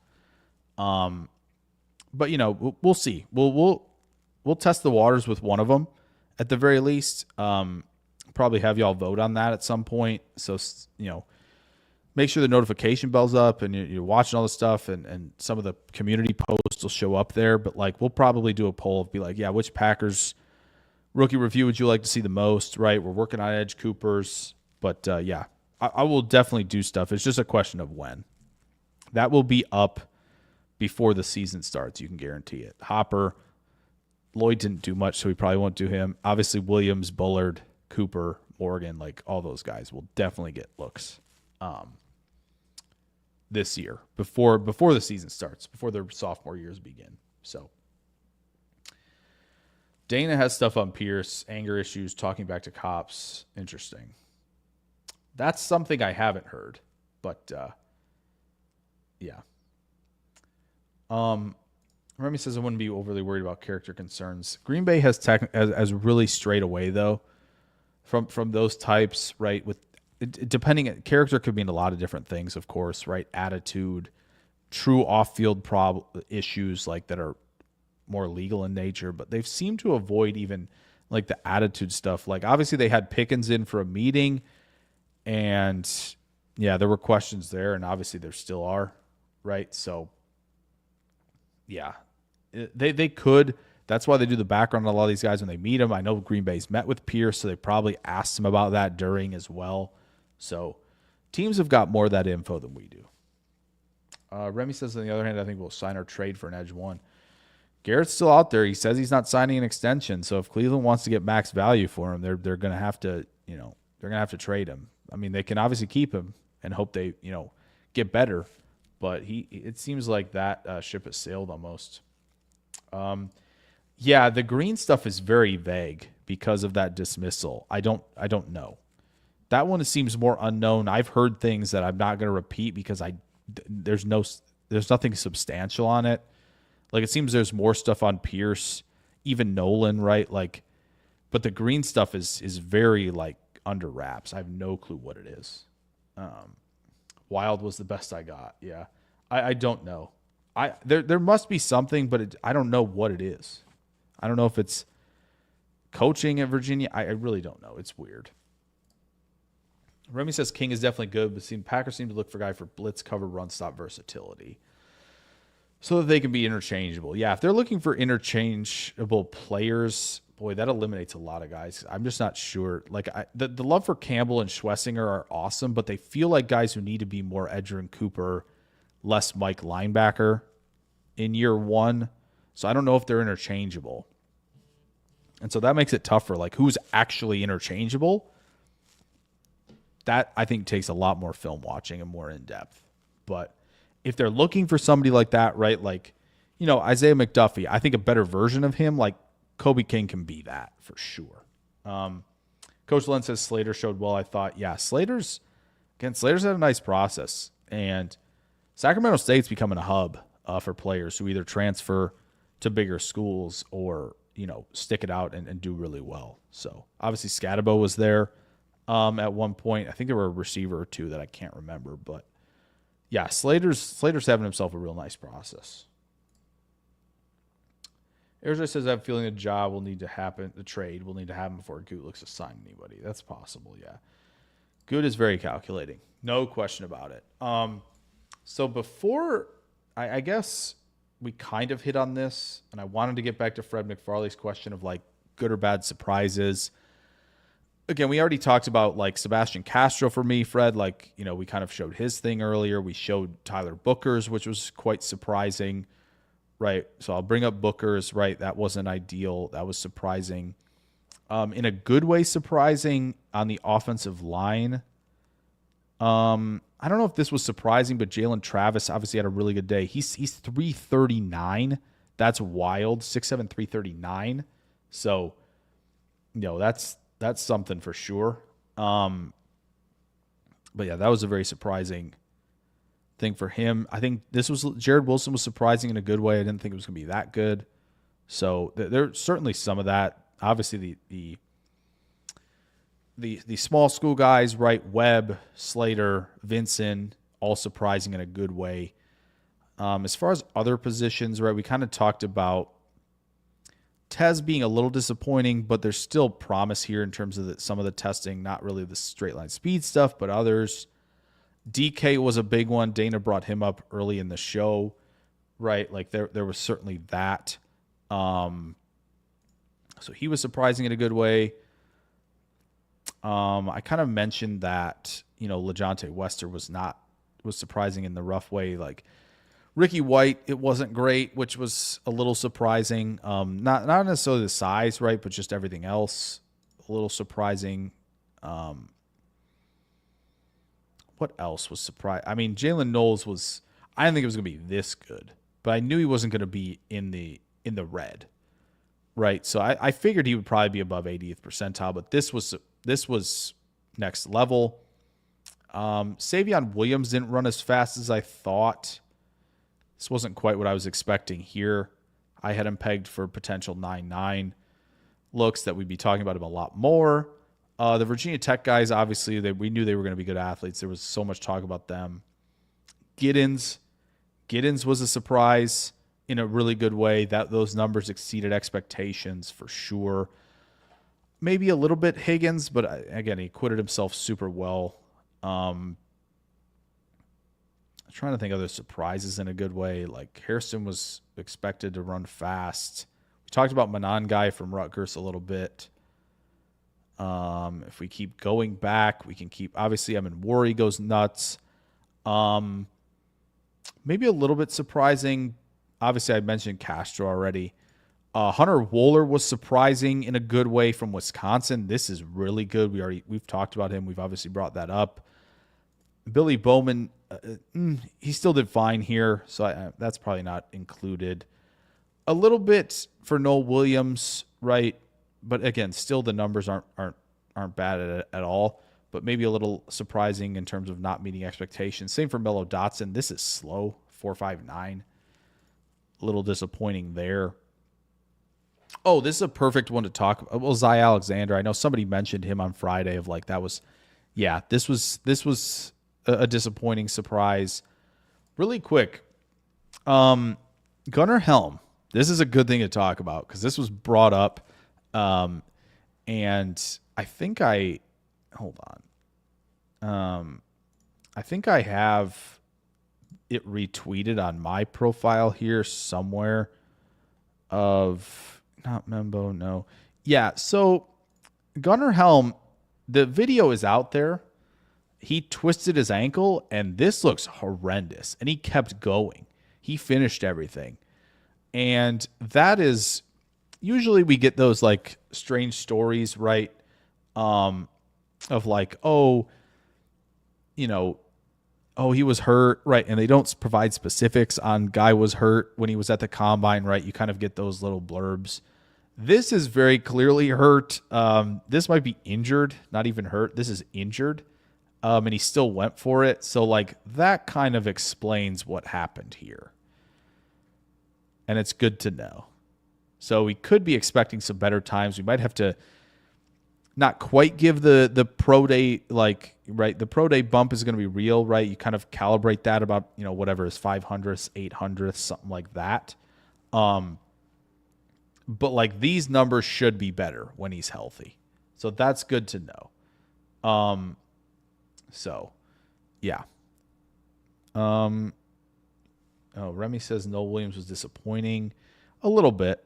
But we'll see. We'll test the waters with one of them at the very least. Probably have y'all vote on that at some point. So make sure the notification bell's up and you're watching all the stuff, and some of the community posts will show up there. But like we'll probably do a poll of be like, yeah, which Packers rookie review would you like to see the most? Right, we're working on Edge Coopers, but yeah, I will definitely do stuff. It's just a question of when. That will be up before the season starts, you can guarantee it. Hopper, Lloyd didn't do much, so we probably won't do him. Obviously, Williams, Bullard, Cooper, Morgan, like all those guys will definitely get looks this year before the season starts, before their sophomore years begin. So Dana has stuff on Pierce, anger issues, talking back to cops. Interesting. That's something I haven't heard, but yeah. Remy says I wouldn't be overly worried about character concerns. Green Bay has as really strayed away though from those types, right? With depending, character could mean a lot of different things, of course, right? Attitude, true off-field issues like that are more legal in nature, but they've seemed to avoid even like the attitude stuff. Like obviously they had Pickens in for a meeting, and yeah, there were questions there, and obviously there still are, right? So yeah, they could. That's why they do the background on a lot of these guys when they meet them. I know Green Bay's met with Pierce, so they probably asked him about that during as well. So teams have got more of that info than we do. Remy says, on the other hand, I think we'll sign our trade for an edge one. Garrett's still out there. He says he's not signing an extension. So if Cleveland wants to get max value for him, they're going to have to, they're going to have to trade him. I mean, they can obviously keep him and hope they, get better. But it seems like that ship has sailed almost. Yeah, the Green stuff is very vague because of that dismissal. I don't know. That one seems more unknown. I've heard things that I'm not going to repeat because there's nothing substantial on it. Like it seems there's more stuff on Pierce, even Nolan, right? Like, but the Green stuff is very like under wraps. I have no clue what it is. Wild was the best I got. Yeah, I don't know. There must be something, but I don't know what it is. I don't know if it's coaching at Virginia. I really don't know. It's weird. Remy says King is definitely good, but Packers seem to look for a guy for blitz, cover, run, stop versatility so that they can be interchangeable. Yeah, if they're looking for interchangeable players, Boy, that eliminates a lot of guys. I'm just not sure. Like the love for Campbell and Schlesinger are awesome, but they feel like guys who need to be more Edger and Cooper, less Mike linebacker in year one. So I don't know if they're interchangeable. And so that makes it tougher. Like who's actually interchangeable? That I think takes a lot more film watching and more in depth. But if they're looking for somebody like that, right? Like, Isaiah McDuffie, I think a better version of him, like Kobe King can be that for sure. Coach Len says Slater showed well. I thought, yeah, Slater's had a nice process. And Sacramento State's becoming a hub for players who either transfer to bigger schools or, stick it out and do really well. So obviously Scatabo was there at one point. I think there were a receiver or two that I can't remember. But, yeah, Slater's having himself a real nice process. Arizona says, I have a feeling the trade will need to happen before Goot looks to sign anybody. That's possible, yeah. Goot is very calculating. No question about it. So before, I guess we kind of hit on this, and I wanted to get back to Fred McFarley's question of, like, good or bad surprises. Again, we already talked about, like, Sebastian Castro for me, Fred. Like, we kind of showed his thing earlier. We showed Tyler Booker's, which was quite surprising. Right, so I'll bring up Booker's, right? That wasn't ideal. That was surprising. In a good way, surprising on the offensive line. I don't know if this was surprising, but Jalen Travis obviously had a really good day. He's 339. That's wild. 6'7", 339. So, that's something for sure. But yeah, that was a very surprising thing for him. I think Jared Wilson was surprising in a good way. I didn't think it was going to be that good. So there's certainly some of that. Obviously the small school guys, right? Webb, Slater, Vincent, all surprising in a good way. As far as other positions, right? We kind of talked about Tez being a little disappointing, but there's still promise here in terms of some of the testing, not really the straight line speed stuff, but others. DK was a big one. Dana brought him up early in the show, right? Like there was certainly that. So he was surprising in a good way. I kind of mentioned that, LeJonte Wester was surprising in the rough way. Like Ricky White, it wasn't great, which was a little surprising. Not necessarily the size, right? But just everything else, a little surprising. What else was surprising? I mean, Jalen Knowles I didn't think it was going to be this good, but I knew he wasn't going to be in the red, right? So I figured he would probably be above 80th percentile, but this was next level. Savion Williams didn't run as fast as I thought. This wasn't quite what I was expecting here. I had him pegged for potential 9.9 looks that we'd be talking about him a lot more. The Virginia Tech guys, obviously, we knew they were going to be good athletes. There was so much talk about them. Giddens was a surprise in a really good way. Those numbers exceeded expectations for sure. Maybe a little bit Higgins, but again, he acquitted himself super well. I'm trying to think of other surprises in a good way. Like Harrison was expected to run fast. We talked about Manon guy from Rutgers a little bit. If we keep going back, we can keep, obviously, Emin Worry goes nuts. Maybe a little bit surprising. Obviously, I mentioned Castro already. Hunter Wohler was surprising in a good way from Wisconsin. This is really good. We've talked about him. We've obviously brought that up. Billy Bowman, he still did fine here, so that's probably not included. A little bit for Noel Williams, right? But again, still the numbers aren't bad at all. But maybe a little surprising in terms of not meeting expectations. Same for Mello Dotson. This is slow, 4.59. A little disappointing there. Oh, this is a perfect one to talk about. Well, Zy Alexander. I know somebody mentioned him on Friday of like that was, yeah, this was a disappointing surprise. Really quick, Gunnar Helm. This is a good thing to talk about because this was brought up. And I think hold on. I think I have it retweeted on my profile here somewhere of not Membo. No. Yeah, so Gunnar Helm, the video is out there. He twisted his ankle, and this looks horrendous. And he kept going. He finished everything. And that is usually we get those like strange stories, right? Of like, oh, you know, oh, he was hurt, right? And they don't provide specifics on guy was hurt when he was at the combine, right? You kind of get those little blurbs. This is very clearly hurt. This might be injured, not even hurt. This is injured. And he still went for it. So, like, that kind of explains what happened here. And it's good to know. So we could be expecting some better times. We might have to not quite give the pro day, like, right, the pro day bump is going to be real, right? You kind of calibrate that about, whatever is 500ths, 800ths, something like that. But like these numbers should be better when he's healthy. So that's good to know. So yeah. Oh, Remy says Noel Williams was disappointing a little bit.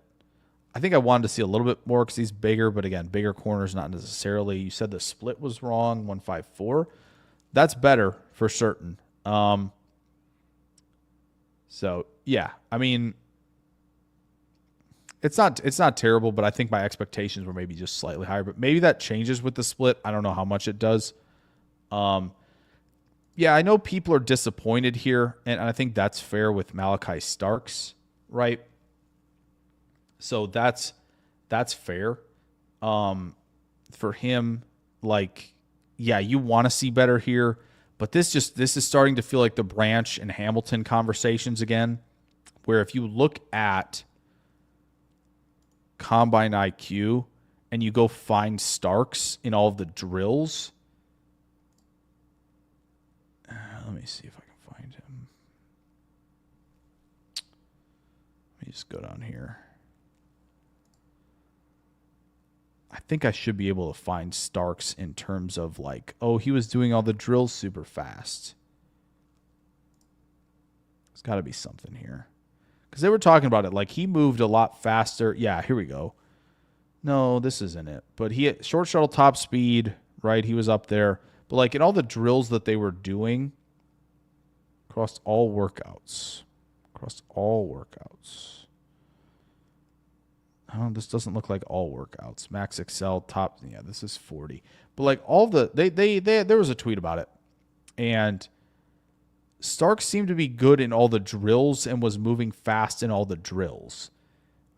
I think I wanted to see a little bit more because he's bigger, but again, bigger corners, not necessarily. You said the split was wrong, 154. That's better for certain. So yeah, I mean, it's not terrible, but I think my expectations were maybe just slightly higher. But maybe that changes with the split. I don't know how much it does. Yeah, I know people are disappointed here, and I think that's fair with Malachi Starks, right? So that's fair. For him, like, yeah, you want to see better here, but this is starting to feel like the Branch and Hamilton conversations again, where if you look at Combine IQ and you go find Starks in all of the drills. Let me see if I can find him. Let me just go down here. I think I should be able to find Starks in terms of like, oh, he was doing all the drills super fast. There's got to be something here. Because they were talking about it. Like, he moved a lot faster. Yeah, here we go. No, this isn't it. But he had short shuttle top speed, right? He was up there. But, like, in all the drills that they were doing, across all workouts. Oh, this doesn't look like all workouts. Max Excel top. Yeah, this is 40. But, like, all the, there was a tweet about it. And Stark seemed to be good in all the drills and was moving fast in all the drills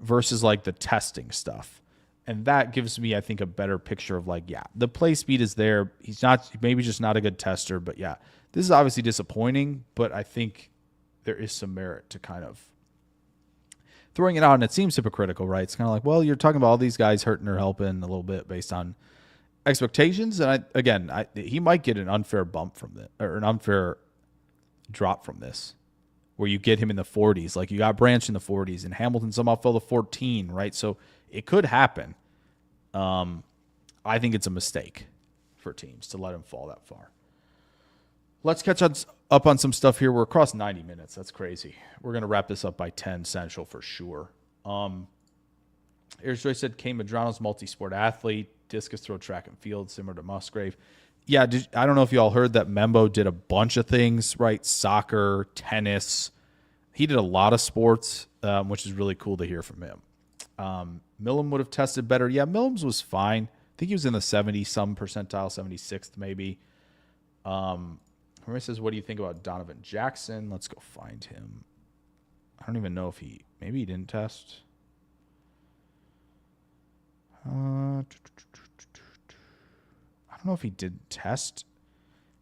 versus like the testing stuff. And that gives me, I think, a better picture of like, yeah, the play speed is there. He's not, maybe just not a good tester, but yeah, this is obviously disappointing, but I think there is some merit to kind of throwing it out. And it seems hypocritical, right? It's kind of like, well, you're talking about all these guys hurting or helping a little bit based on expectations. And he might get an unfair bump from this, or an unfair drop from this, where you get him in the 40s. Like, you got Branch in the 40s and Hamilton somehow fell to 14, right? So it could happen. I think it's a mistake for teams to let him fall that far. Let's catch up on some stuff here. We're across 90 minutes. That's crazy. We're going to wrap this up by 10 Central for sure. Air Joy said Kane Madrano's multi-sport athlete, discus throw, track and field, similar to Musgrave. Yeah, I don't know if you all heard that Membo did a bunch of things, right? Soccer, tennis. He did a lot of sports, which is really cool to hear from him. Millam would have tested better. Yeah, Millam's was fine. I think he was in the 70-some percentile, 76th maybe. Rory says, what do you think about Donovan Jackson? Let's go find him. I don't even know if maybe he didn't test. I don't know if he did test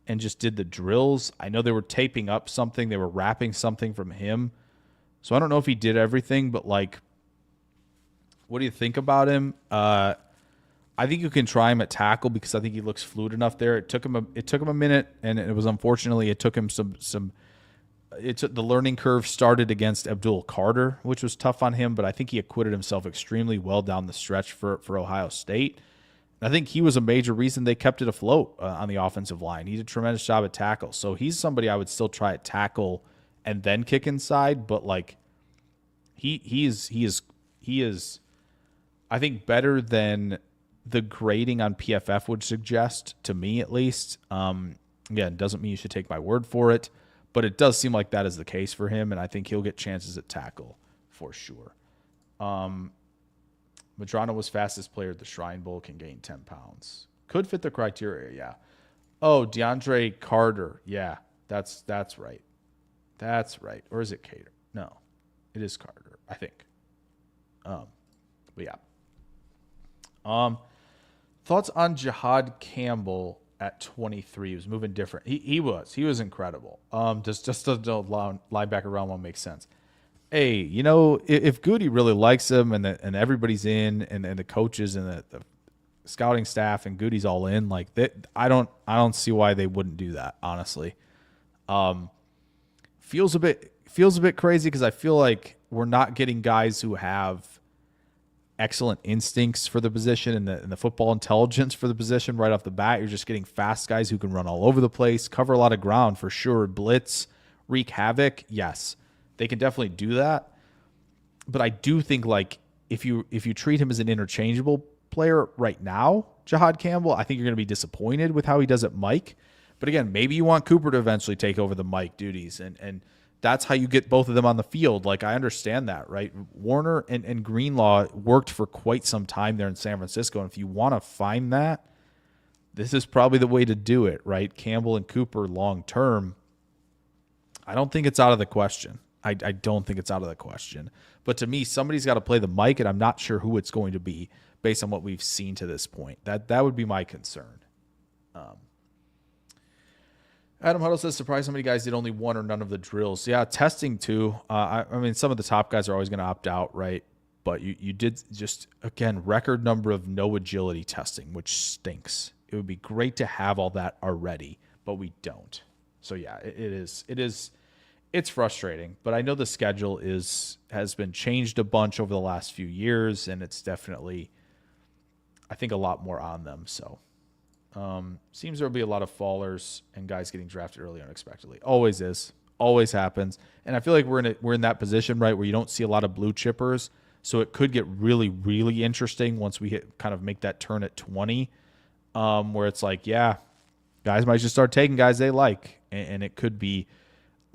and just did the drills. I know they were taping up something. They were wrapping something from him. So I don't know if he did everything, but like, what do you think about him? I think you can try him at tackle because I think he looks fluid enough there. It took him a minute, and it was unfortunately it took him the learning curve started against Abdul Carter, which was tough on him, but I think he acquitted himself extremely well down the stretch for Ohio State. I think he was a major reason they kept it afloat on the offensive line. He did a tremendous job at tackle. So he's somebody I would still try at tackle and then kick inside, but like he is I think better than the grading on PFF would suggest, to me at least. Again, doesn't mean you should take my word for it, but it does seem like that is the case for him, and I think he'll get chances at tackle for sure. Madrano was fastest player at the Shrine Bowl, can gain 10 pounds. Could fit the criteria, yeah. Oh, DeAndre Carter. Yeah, that's right. That's right. Or is it Cater? No, it is Carter, I think. But yeah. Thoughts on Jihad Campbell at 23? He was moving different. He was incredible. Just the linebacker realm won't make sense. Hey, if Goody really likes him and everybody's in and the coaches and the scouting staff and Goody's all in, like that, I don't see why they wouldn't do that, honestly. Feels a bit crazy because I feel like we're not getting guys who have excellent instincts for the position and the football intelligence for the position right off the bat. You're just getting fast guys who can run all over the place, cover a lot of ground for sure, blitz, wreak havoc. Yes, they can definitely do that. But I do think like if you treat him as an interchangeable player right now, Jihad Campbell, I think you're going to be disappointed with how he does at Mike. But again, maybe you want Cooper to eventually take over the Mike duties, and that's how you get both of them on the field. Like, I understand that, right? Warner and Greenlaw worked for quite some time there in San Francisco, and if you want to find that, this is probably the way to do it, right? Campbell and Cooper long term. I don't think it's out of the question. I don't think it's out of the question. But to me, somebody's got to play the Mike, and I'm not sure who it's going to be based on what we've seen to this point. That would be my concern. Adam Huddle says, surprised how many guys did only one or none of the drills. Yeah, testing too. I mean, some of the top guys are always going to opt out, right? But you did just, again, record number of no agility testing, which stinks. It would be great to have all that already, but we don't. So yeah, it's frustrating. But I know the schedule has been changed a bunch over the last few years, and it's definitely, I think, a lot more on them. So. Seems there'll be a lot of fallers and guys getting drafted early unexpectedly. Always is. Always happens. And I feel like we're in that position, right, where you don't see a lot of blue chippers. So it could get really, really interesting once we kind of make that turn at 20, where it's like, yeah, guys might just start taking guys they like. And it could be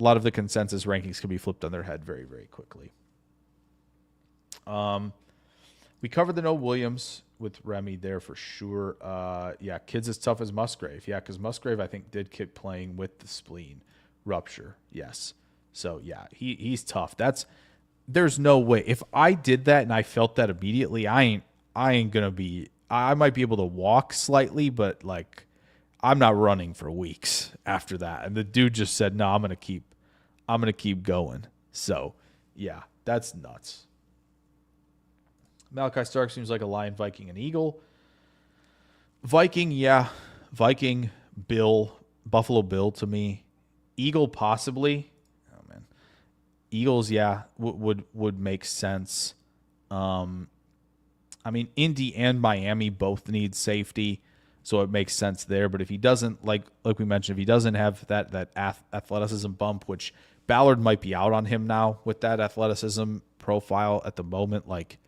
a lot of the consensus rankings could be flipped on their head very, very quickly. We covered the no Williams with Remy there for sure. Yeah, kids as tough as Musgrave. Yeah, because Musgrave, I think, did keep playing with the spleen rupture. Yes. So, yeah, he's tough. There's no way. If I did that and I felt that immediately, I ain't going to be – I might be able to walk slightly, but, like, I'm not running for weeks after that. And the dude just said, no, I'm going to keep going. So, yeah, that's nuts. Malachi Stark seems like a Lion, Viking, and Eagle. Viking, yeah. Viking, Bill, Buffalo Bill to me. Eagle, possibly. Oh, man. Eagles, yeah, would make sense. I mean, Indy and Miami both need safety, so it makes sense there. But if he doesn't, like we mentioned, if he doesn't have that athleticism bump, which Ballard might be out on him now with that athleticism profile at the moment, like,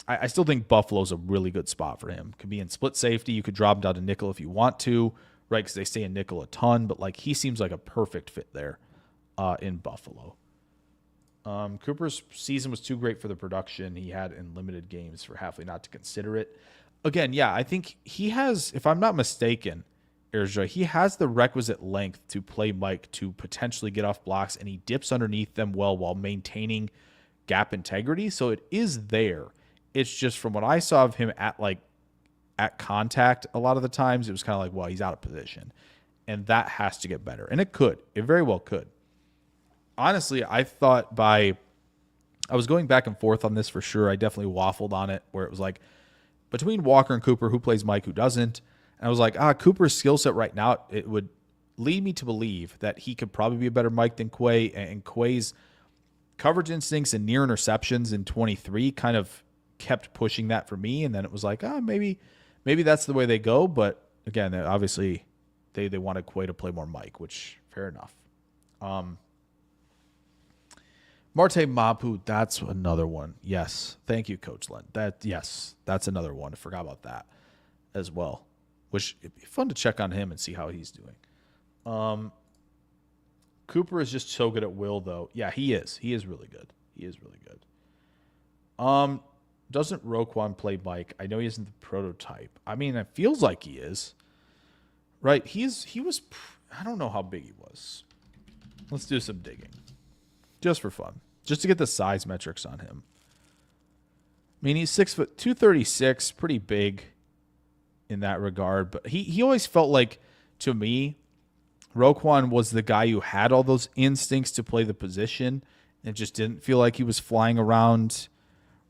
I still think Buffalo's a really good spot for him. Could be in split safety. You could drop him down to nickel if you want to, right? Because they stay in nickel a ton. But, like, he seems like a perfect fit there in Buffalo. Cooper's season was too great for the production he had in limited games for Hafley not to consider it. Again, yeah, I think he has, if I'm not mistaken, Erjoy, he has the requisite length to play Mike to potentially get off blocks, and he dips underneath them well while maintaining gap integrity. So it is there. It's just from what I saw of him at contact, a lot of the times it was kind of like, well, he's out of position. And that has to get better. And it could. It very well could. Honestly, I thought I was going back and forth on this for sure. I definitely waffled on it where it was like between Walker and Cooper, who plays Mike, who doesn't. And I was like, Cooper's skill set right now, it would lead me to believe that he could probably be a better Mike than Quay. And Quay's coverage instincts and near interceptions in 23 kind of kept pushing that for me, and then it was like, maybe that's the way they go. But again, obviously they wanted Quay to play more Mike, which fair enough. Marte Mapu, that's another one. Yes. Thank you, Coach Len. Yes, that's another one. I forgot about that as well. Which it'd be fun to check on him and see how he's doing. Cooper is just so good at will, though. Yeah, he is. He is really good. He is really good. Doesn't Roquan play Mike? I know he isn't the prototype. I mean, it feels like he is. Right? He was. I don't know how big he was. Let's do some digging, just for fun, just to get the size metrics on him. I mean, he's 6 foot 236, pretty big in that regard. But he always felt like, to me, Roquan was the guy who had all those instincts to play the position and just didn't feel like he was flying around,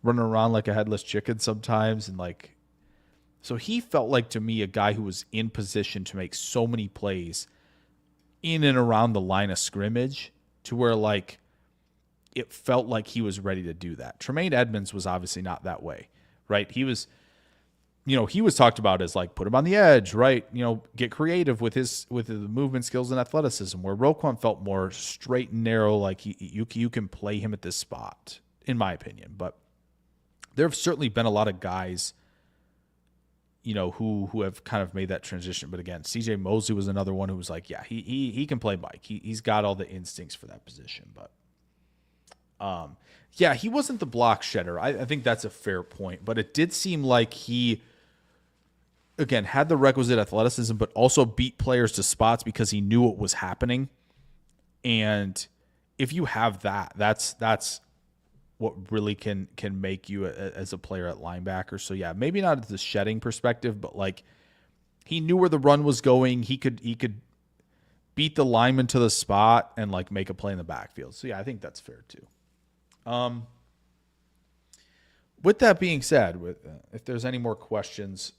running around like a headless chicken sometimes. And like, so he felt like, to me, a guy who was in position to make so many plays in and around the line of scrimmage to where like it felt like he was ready to do that. Tremaine Edmonds was obviously not that way, right? He was talked about as like, put him on the edge, right? Get creative with the movement skills and athleticism, where Roquan felt more straight and narrow, like you can play him at this spot, in my opinion. But there have certainly been a lot of guys, who have kind of made that transition. But again, CJ Mosley was another one who was like, yeah, he can play Mike. He's got all the instincts for that position. But yeah, he wasn't the block shedder. I think that's a fair point. But it did seem like he, again, had the requisite athleticism, but also beat players to spots because he knew what was happening. And if you have that, that's what really can make you as a player at linebacker. So yeah, maybe not the shedding perspective, but like he knew where the run was going. He could beat the lineman to the spot and like make a play in the backfield. So yeah, I think that's fair too. With that being said, if there's any more questions,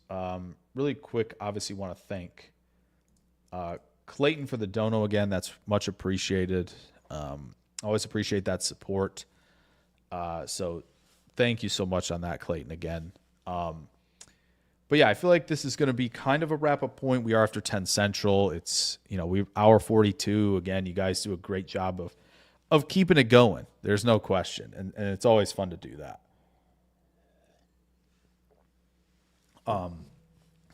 really quick, obviously want to thank Clayton for the dono again. That's much appreciated. Always appreciate that support. So thank you so much on that, Clayton, again. But yeah, I feel like this is going to be kind of a wrap-up point. We are after 10 Central. It's, we hour 42. Again, you guys do a great job of keeping it going. There's no question. And it's always fun to do that.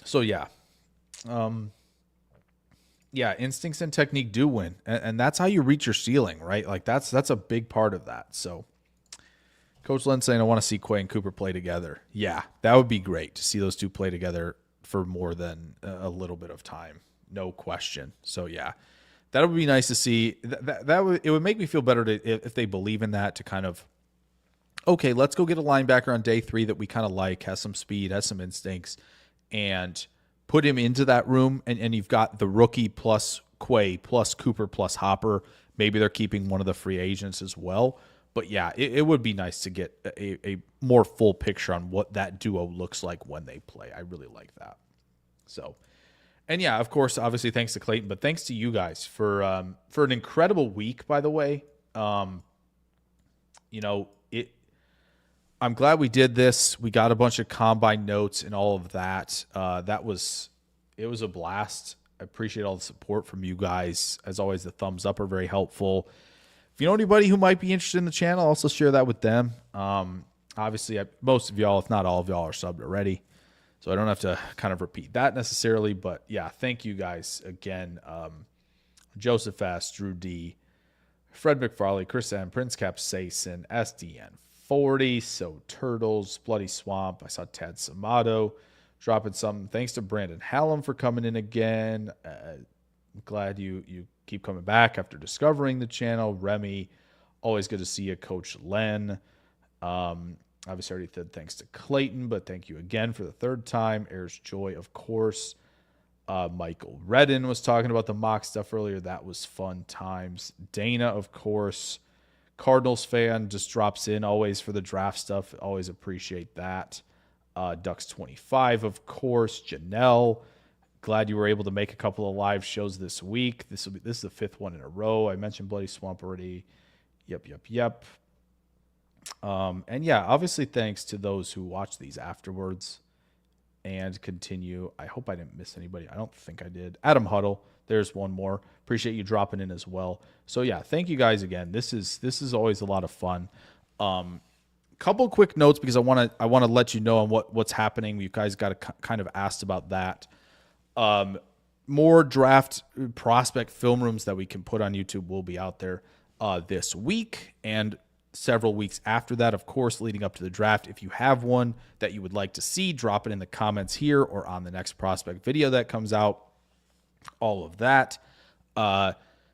So yeah. Yeah, instincts and technique do win. And that's how you reach your ceiling, right? Like that's a big part of that. So Coach Len saying, I want to see Quay and Cooper play together. Yeah, that would be great to see those two play together for more than a little bit of time. No question. So yeah, that would be nice to see. It would make me feel better if they believe in that, to kind of, okay, let's go get a linebacker on day 3 that we kind of like, has some speed, has some instincts, and put him into that room. And you've got the rookie plus Quay plus Cooper plus Hopper. Maybe they're keeping one of the free agents as well. But yeah, it would be nice to get a more full picture on what that duo looks like when they play. I really like that. So, and yeah, of course, obviously thanks to Clayton, but thanks to you guys for an incredible week, by the way. I'm glad we did this. We got a bunch of combine notes and all of that. It was a blast. I appreciate all the support from you guys. As always, the thumbs up are very helpful. If you know anybody who might be interested in the channel, also share that with them. Obviously, most of y'all, if not all of y'all, are subbed already, so I don't have to kind of repeat that necessarily. But yeah, thank you guys again. Joseph S., Drew D., Fred McFarley, Chris M., Prince Capsaicin, SDN40, So Turtles, Bloody Swamp. I saw Tad Samato dropping something. Thanks to Brandon Hallam for coming in again. I'm glad you keep coming back after discovering the channel. Remy, always good to see you. Coach Len. Obviously already said thanks to Clayton, but thank you again for the 3rd time. Airs Joy, of course. Michael Redden was talking about the mock stuff earlier. That was fun times. Dana, of course. Cardinals fan, just drops in always for the draft stuff. Always appreciate that. Ducks 25, of course. Janelle, glad you were able to make a couple of live shows this week. This is the 5th one in a row. I mentioned Bloody Swamp already. Yep. And yeah, obviously thanks to those who watch these afterwards. and continue. I hope I didn't miss anybody. I don't think I did. Adam Huddle, there's one more. Appreciate you dropping in as well. So yeah, thank you guys again. This is always a lot of fun. Couple quick notes because I want to let you know on what's happening. You guys got kind of asked about that. More draft prospect film rooms that we can put on YouTube will be out there this week and several weeks after that, of course, leading up to the draft. If you have one that you would like to see, drop it in the comments here or on the next prospect video that comes out. All of that.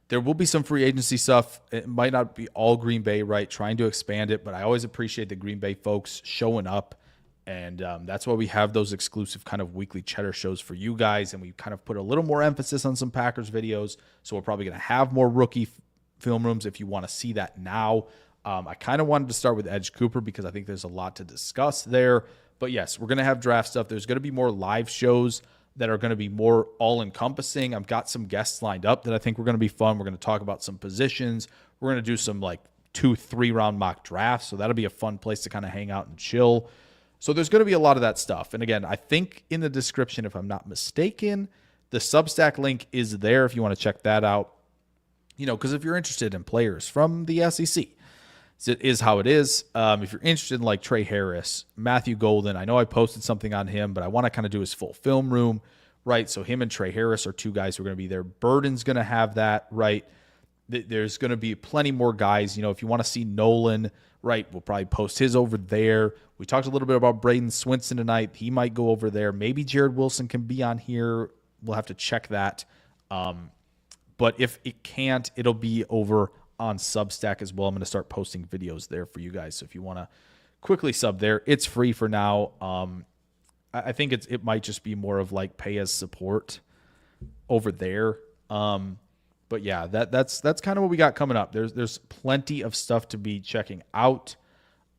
There will be some free agency stuff. It might not be all Green Bay, right? Trying to expand it, but I always appreciate the Green Bay folks showing up. And that's why we have those exclusive kind of weekly cheddar shows for you guys. And we kind of put a little more emphasis on some Packers videos. So we're probably going to have more rookie film rooms if you want to see that now. I kind of wanted to start with Edge Cooper because I think there's a lot to discuss there. But yes, we're going to have draft stuff. There's going to be more live shows that are going to be more all-encompassing. I've got some guests lined up that I think we're going to be fun. We're going to talk about some positions. We're going to do some like 2-3 round mock drafts. So that'll be a fun place to kind of hang out and chill. So there's going to be a lot of that stuff. And again, I think in the description, if I'm not mistaken, the Substack link is there if you want to check that out. You know, because if you're interested in players from the SEC, it is how it is. If you're interested in like Trey Harris, Matthew Golden, I know I posted something on him, but I want to kind of do his full film room, right? So him and Trey Harris are two guys who are going to be there. Burden's going to have that, right? There's going to be plenty more guys. You know, if you want to see Nolan, right, we'll probably post his over there. We talked a little bit about Braden Swinson tonight. He might go over there. Maybe Jared Wilson can be on here. We'll have to check that. But if it can't, it'll be over on Substack as well. I'm going to start posting videos there for you guys. So if you want to quickly sub there, it's free for now. I think it might just be more of like pay as support over there. But yeah, that's kind of what we got coming up. There's plenty of stuff to be checking out.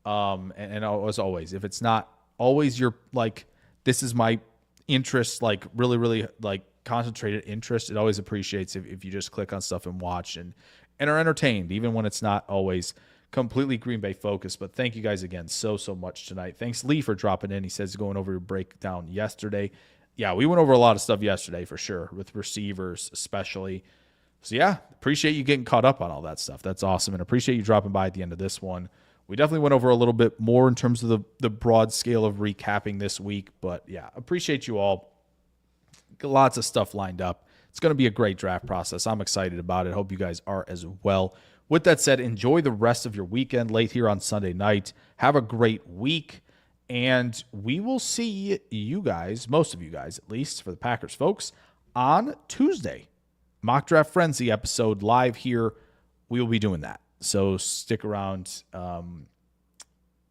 And as always, if it's not always your like, this is my interest, like really, really like concentrated interest, it always appreciates if you just click on stuff and watch and are entertained, even when it's not always completely Green Bay focused. But thank you guys again so much tonight. Thanks, Lee, for dropping in. He says going over your breakdown yesterday. Yeah, we went over a lot of stuff yesterday for sure, with receivers especially. So yeah, appreciate you getting caught up on all that stuff. That's awesome. And appreciate you dropping by at the end of this one. We definitely went over a little bit more in terms of the broad scale of recapping this week. But yeah, appreciate you all. Lots of stuff lined up. It's going to be a great draft process. I'm excited about it. Hope you guys are as well. With that said, enjoy the rest of your weekend late here on Sunday night. Have a great week. And we will see you guys, most of you guys at least, for the Packers folks, on Tuesday. Mock Draft Frenzy episode live here. We will be doing that. So stick around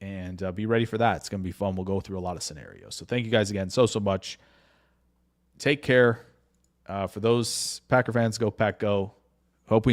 and be ready for that. It's going to be fun. We'll go through a lot of scenarios. So thank you guys again so much. Take care. For those Packer fans, go Pack Go. Hope we enjoy.